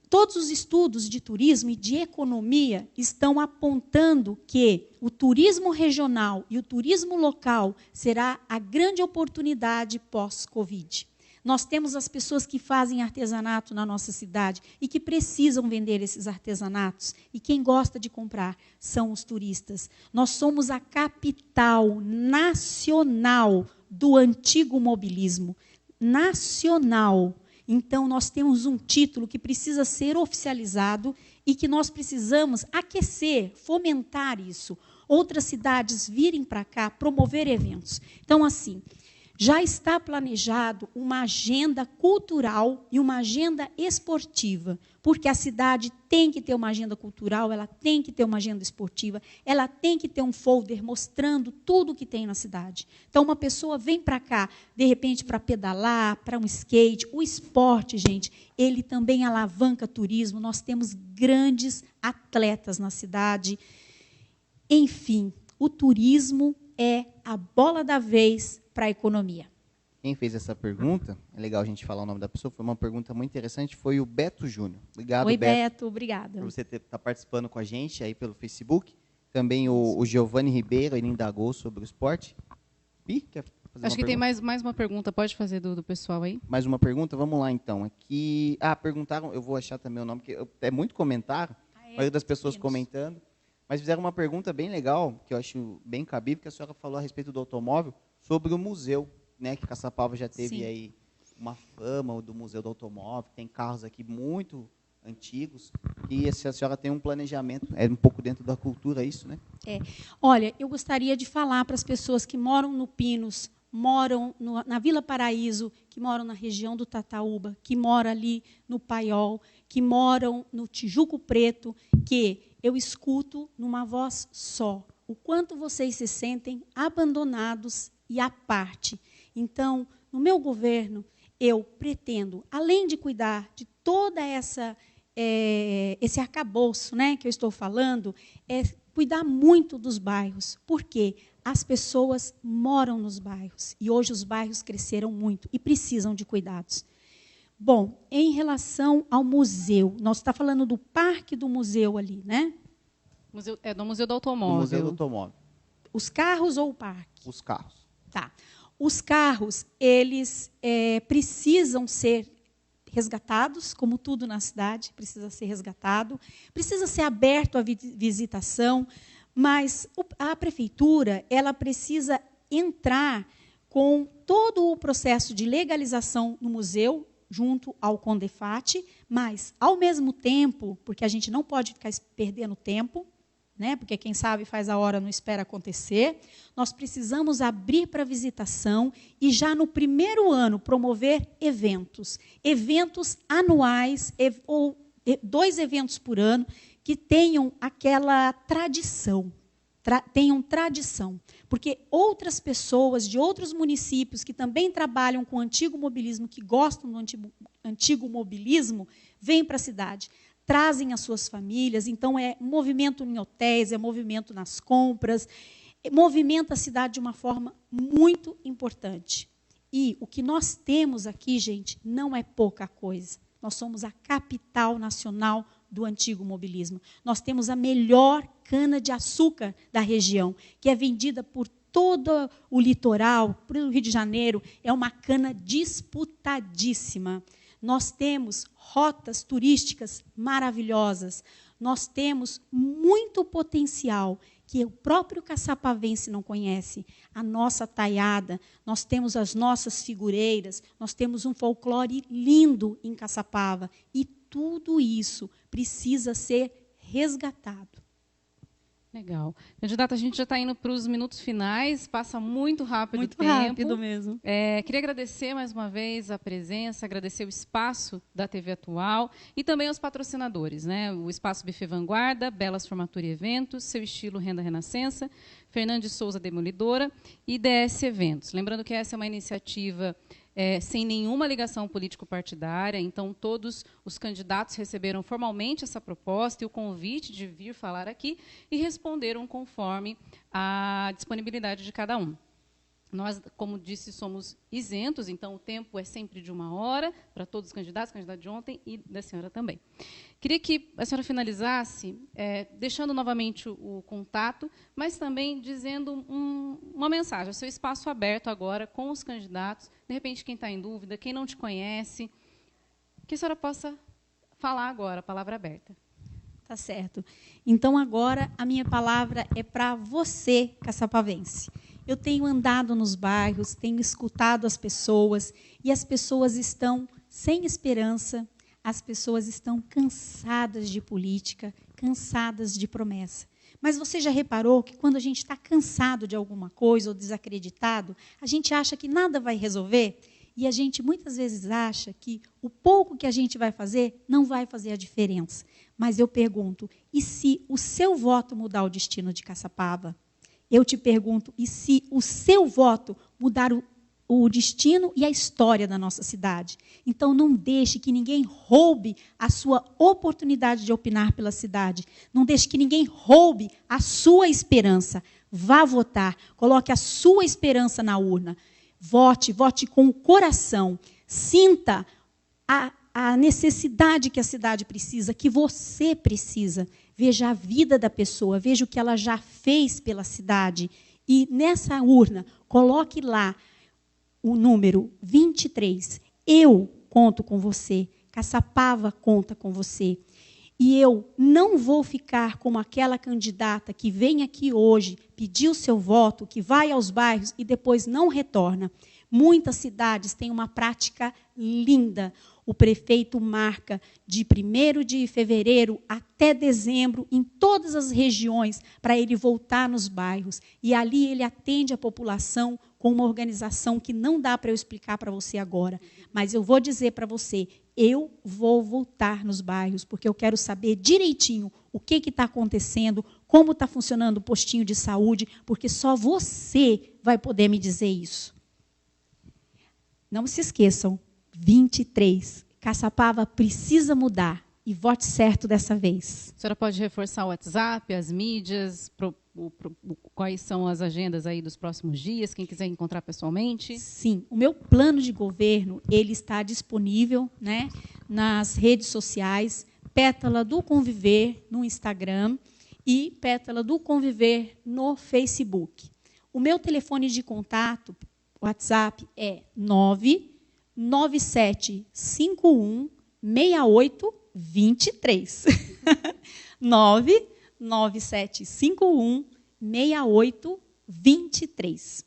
Todos os estudos de turismo e de economia estão apontando que o turismo regional e o turismo local será a grande oportunidade pós-Covid. Nós temos as pessoas que fazem artesanato na nossa cidade e que precisam vender esses artesanatos. E quem gosta de comprar são os turistas. Nós somos a capital nacional do antigo mobilismo. Nacional. Então, nós temos um título que precisa ser oficializado e que nós precisamos aquecer, fomentar isso. Outras cidades virem para cá, promover eventos. Então, assim, já está planejado uma agenda cultural e uma agenda esportiva, porque a cidade tem que ter uma agenda cultural, ela tem que ter uma agenda esportiva, ela tem que ter um folder mostrando tudo o que tem na cidade. Então, uma pessoa vem para cá, de repente, para pedalar, para um skate. O esporte, gente, ele também alavanca turismo. Nós temos grandes atletas na cidade. Enfim, o turismo é a bola da vez para a economia. Quem fez essa pergunta, é legal a gente falar o nome da pessoa, foi uma pergunta muito interessante, foi o Beto Júnior. Obrigado, Oi, Beto, obrigada. Por você estar participando com a gente aí pelo Facebook. Também o Giovanni Ribeiro, ele indagou sobre o esporte. Pi, quer fazer Acho que tem mais uma pergunta, pode fazer do pessoal aí? Mais uma pergunta? Vamos lá, então. Aqui, perguntaram, eu vou achar também o nome, que é muito comentário, a maioria das pessoas comentando, mas fizeram uma pergunta bem legal, que eu acho bem cabível, que a senhora falou a respeito do automóvel, sobre o museu, né, que Caçapava já teve Sim. aí uma fama do Museu do Automóvel, tem carros aqui muito antigos, e a senhora tem um planejamento, é um pouco dentro da cultura isso, né? Olha, eu gostaria de falar para as pessoas que moram no Pinos, moram na Vila Paraíso, que moram na região do Tataúba, que moram ali no Paiol, que moram no Tijuco Preto, que eu escuto numa voz só o quanto vocês se sentem abandonados e à parte. Então, no meu governo, eu pretendo, além de cuidar de toda esse arcabouço, né, que eu estou falando, cuidar muito dos bairros. Por quê? As pessoas moram nos bairros, e hoje os bairros cresceram muito e precisam de cuidados. Bom, em relação ao museu, nós estamos falando do parque do museu ali, né? Do Museu do Automóvel. Do Museu do Automóvel. Os carros ou o parque? Os carros. Tá. Os carros, eles precisam ser resgatados, como tudo na cidade, precisa ser resgatado, precisa ser aberto à visitação, mas a prefeitura ela precisa entrar com todo o processo de legalização no museu, junto ao Condefat, mas, ao mesmo tempo, porque a gente não pode ficar perdendo tempo, né, porque quem sabe faz a hora, não espera acontecer, nós precisamos abrir para visitação e já no primeiro ano promover eventos anuais, ou 2 eventos por ano, que tenham aquela tradição. tenham tradição, porque outras pessoas de outros municípios que também trabalham com o antigo mobilismo, que gostam do antigo mobilismo, vêm para a cidade, trazem as suas famílias, então é movimento em hotéis, é movimento nas compras, movimenta a cidade de uma forma muito importante. E o que nós temos aqui, gente, não é pouca coisa. Nós somos a capital nacional do antigo mobilismo. Nós temos a melhor cana-de-açúcar da região, que é vendida por todo o litoral, para o Rio de Janeiro. É uma cana disputadíssima. Nós temos rotas turísticas maravilhosas. Nós temos muito potencial que o próprio caçapavense não conhece. A nossa taiada, nós temos as nossas figureiras, nós temos um folclore lindo em Caçapava. E tudo isso precisa ser resgatado. Legal. Candidata, a gente já está indo para os minutos finais, passa muito rápido o tempo. Muito rápido mesmo. Queria agradecer mais uma vez a presença, agradecer o espaço da TV Atual e também aos patrocinadores, né? O Espaço Buffet Vanguarda, Belas Formatura e Eventos, Seu Estilo Renda Renascença, Fernandes Souza Demolidora e DS Eventos. Lembrando que essa é uma iniciativa sem nenhuma ligação político-partidária, então todos os candidatos receberam formalmente essa proposta e o convite de vir falar aqui e responderam conforme a disponibilidade de cada um. Nós, como disse, somos isentos, então o tempo é sempre de 1 hora para todos os candidatos, candidato de ontem e da senhora também. Queria que a senhora finalizasse deixando novamente o contato, mas também dizendo uma mensagem, o seu espaço aberto agora com os candidatos, de repente quem está em dúvida, quem não te conhece, que a senhora possa falar agora, a palavra aberta. Tá certo. Então, agora, a minha palavra é para você, caçapavense. Eu tenho andado nos bairros, tenho escutado as pessoas, e as pessoas estão sem esperança, as pessoas estão cansadas de política, cansadas de promessa. Mas você já reparou que quando a gente está cansado de alguma coisa ou desacreditado, a gente acha que nada vai resolver? E a gente muitas vezes acha que o pouco que a gente vai fazer não vai fazer a diferença. Mas eu pergunto, e se o seu voto mudar o destino de Caçapava? Eu te pergunto, e se o seu voto mudar o destino e a história da nossa cidade? Então, não deixe que ninguém roube a sua oportunidade de opinar pela cidade. Não deixe que ninguém roube a sua esperança. Vá votar, coloque a sua esperança na urna. Vote, vote com o coração. Sinta a necessidade que a cidade precisa, que você precisa. Veja a vida da pessoa, veja o que ela já fez pela cidade. E nessa urna, coloque lá o número 23. Eu conto com você. Caçapava conta com você. E eu não vou ficar como aquela candidata que vem aqui hoje, pedir o seu voto, que vai aos bairros e depois não retorna. Muitas cidades têm uma prática linda. O prefeito marca de 1º de fevereiro até dezembro, em todas as regiões, para ele voltar nos bairros. E ali ele atende a população com uma organização que não dá para eu explicar para você agora. Mas eu vou dizer para você, eu vou voltar nos bairros, porque eu quero saber direitinho o que está acontecendo, como está funcionando o postinho de saúde, porque só você vai poder me dizer isso. Não se esqueçam, 23. Caçapava precisa mudar e vote certo dessa vez. A senhora pode reforçar o WhatsApp, as mídias, quais são as agendas aí dos próximos dias, quem quiser encontrar pessoalmente? Sim, o meu plano de governo ele está disponível, né, nas redes sociais, Pétala do Conviver no Instagram e Pétala do Conviver no Facebook. O meu telefone de contato, WhatsApp, é 997516823. 997516823.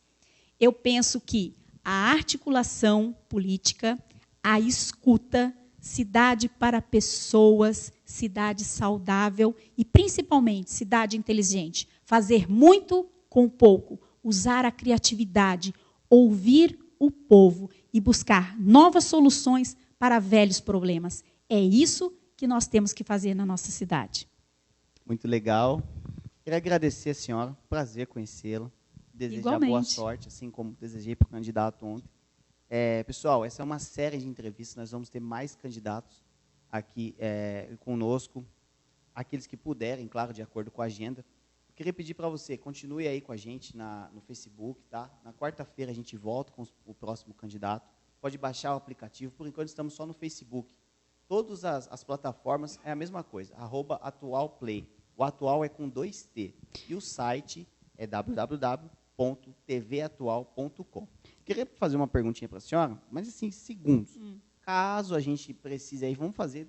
Eu penso que a articulação política, a escuta, cidade para pessoas, cidade saudável e, principalmente, cidade inteligente. Fazer muito com pouco, usar a criatividade, ouvir o povo e buscar novas soluções para velhos problemas. É isso que nós temos que fazer na nossa cidade. Muito legal. Queria agradecer a senhora, prazer conhecê-la, desejar Igualmente. boa sorte, assim como desejei para o candidato ontem. Pessoal, essa é uma série de entrevistas, nós vamos ter mais candidatos aqui conosco, aqueles que puderem, claro, de acordo com a agenda. Eu queria pedir para você, continue aí com a gente no Facebook, tá? Na quarta-feira a gente volta com o próximo candidato. Pode baixar o aplicativo, por enquanto estamos só no Facebook. Todas as plataformas é a mesma coisa, @atualplay. O atual é com 2T. E o site é www.tvatual.com. Queria fazer uma perguntinha para a senhora, mas assim, segundos. Caso a gente precise aí, vamos fazer,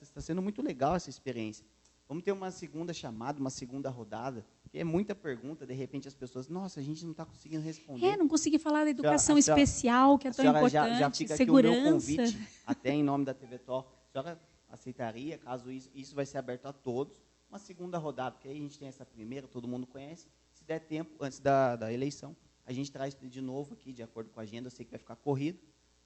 está sendo muito legal essa experiência. Vamos ter uma segunda chamada, uma segunda rodada, porque é muita pergunta, de repente as pessoas, nossa, a gente não está conseguindo responder. Não consegui falar da educação especial, que é tão importante, já fica segurança. aqui o meu convite, até em nome da TV Atual. A senhora aceitaria, caso isso vai ser aberto a todos, uma segunda rodada, porque aí a gente tem essa primeira, todo mundo conhece, se der tempo, antes da eleição, a gente traz de novo aqui, de acordo com a agenda, eu sei que vai ficar corrido,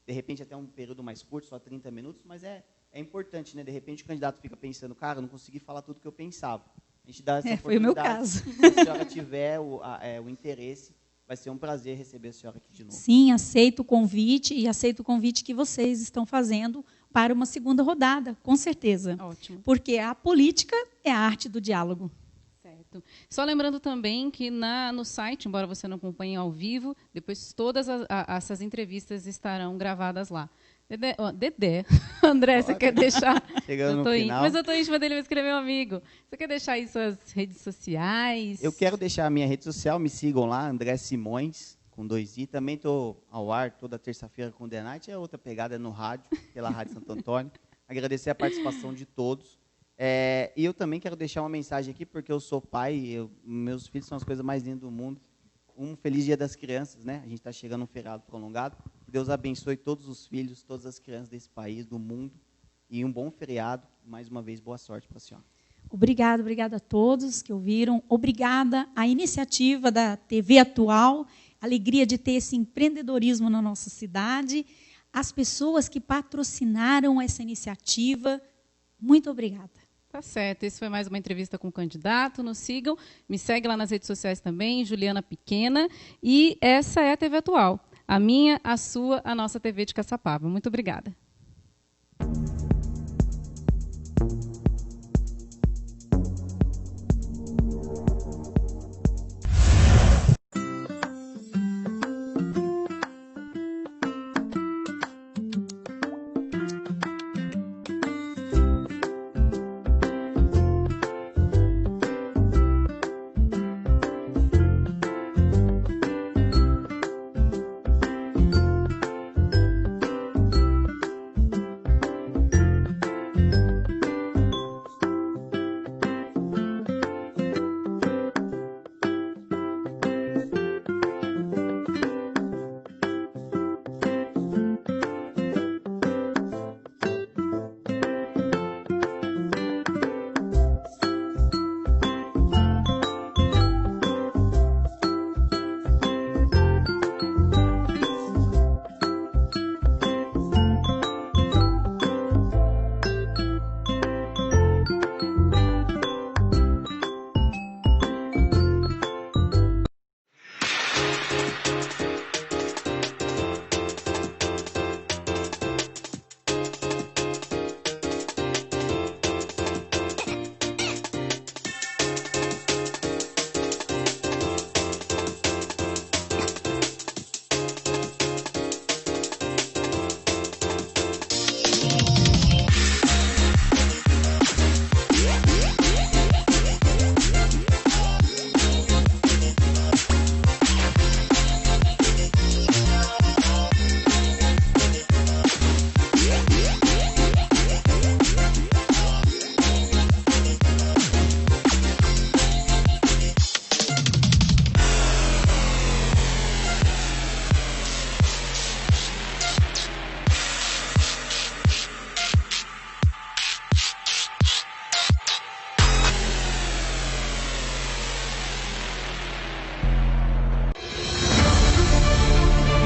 de repente até um período mais curto, só 30 minutos, mas é importante, né? De repente o candidato fica pensando, cara, eu não consegui falar tudo que eu pensava. A gente dá essa oportunidade. Foi o meu caso. Se a senhora tiver o interesse, vai ser um prazer receber a senhora aqui de novo. Sim, aceito o convite e aceito o convite que vocês estão fazendo para uma segunda rodada, com certeza. Ótimo. Porque a política é a arte do diálogo. Certo. Só lembrando também que no site, embora você não acompanhe ao vivo, depois todas essas entrevistas estarão gravadas lá. Dedé. André, você quer deixar? Chegando no final. Mas eu estou íntima dele, vai escrever um amigo. Você quer deixar aí suas redes sociais? Eu quero deixar a minha rede social, me sigam lá, André Simões, com 2i. Também estou ao ar toda terça-feira com o The Night, é outra pegada no rádio, pela Rádio Santo Antônio. Agradecer a participação de todos. E eu também quero deixar uma mensagem aqui, porque eu sou pai, meus filhos são as coisas mais lindas do mundo. Um feliz Dia das Crianças, né? A gente está chegando a um feriado prolongado. Que Deus abençoe todos os filhos, todas as crianças desse país, do mundo. E um bom feriado. Mais uma vez, boa sorte para a senhora. Obrigada a todos que ouviram. Obrigada à iniciativa da TV Atual. Alegria de ter esse empreendedorismo na nossa cidade. As pessoas que patrocinaram essa iniciativa, muito obrigada. Tá certo, esse foi mais uma entrevista com o candidato, nos sigam, me segue lá nas redes sociais também, Juliana Pequena, e essa é a TV Atual, a minha, a sua, a nossa TV de Caçapava. Muito obrigada.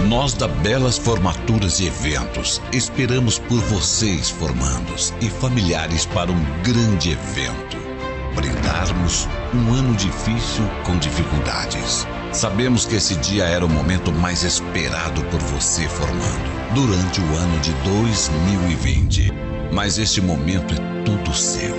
Nós da Belas Formaturas e Eventos esperamos por vocês, formandos e familiares, para um grande evento. Brindar superarmos um ano difícil com dificuldades. Sabemos que esse dia era o momento mais esperado por você formando durante o ano de 2020. Mas este momento é tudo seu.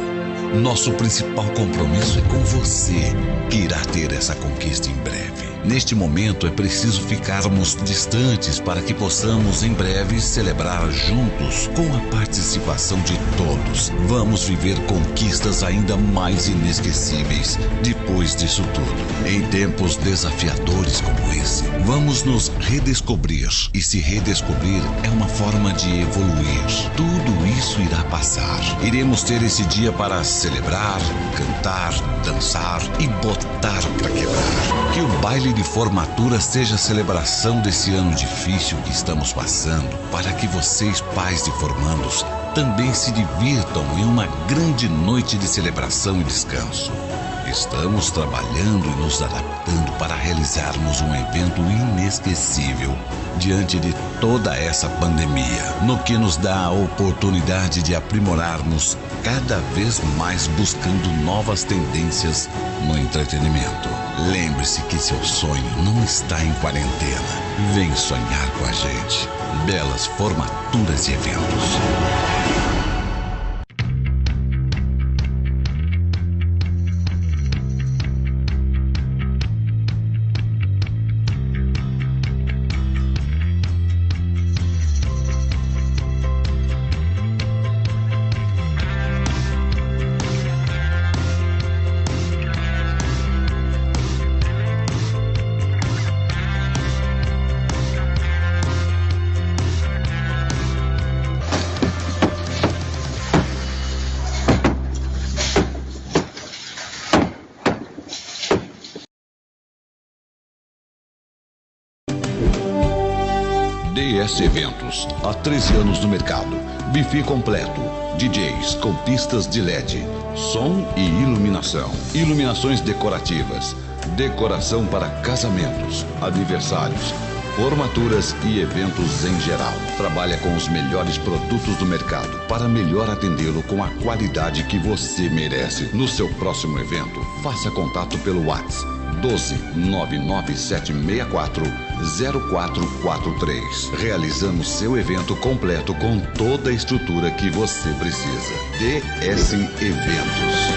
Nosso principal compromisso é com você, que irá ter essa conquista em breve. Neste momento é preciso ficarmos distantes para que possamos em breve celebrar juntos com a participação de todos. Vamos viver conquistas ainda mais inesquecíveis depois disso tudo. Em tempos desafiadores como esse, vamos nos redescobrir. E se redescobrir é uma forma de evoluir. Tudo isso irá passar. Iremos ter esse dia para celebrar, cantar, dançar e botar pra quebrar. Que o baile de formatura seja a celebração desse ano difícil que estamos passando, para que vocês, pais de formandos, também se divirtam em uma grande noite de celebração e descanso. Estamos trabalhando e nos adaptando para realizarmos um evento inesquecível diante de toda essa pandemia, no que nos dá a oportunidade de aprimorarmos cada vez mais buscando novas tendências no entretenimento. Lembre-se que seu sonho não está em quarentena. Vem sonhar com a gente. Belas formaturas e eventos. DS Eventos, há 13 anos no mercado. Buffet completo, DJs com pistas de LED, som e iluminação. Iluminações decorativas, decoração para casamentos, aniversários, formaturas e eventos em geral. Trabalha com os melhores produtos do mercado para melhor atendê-lo com a qualidade que você merece. No seu próximo evento, faça contato pelo WhatsApp 12 99764 0443. Realizamos seu evento completo com toda a estrutura que você precisa. DS Eventos.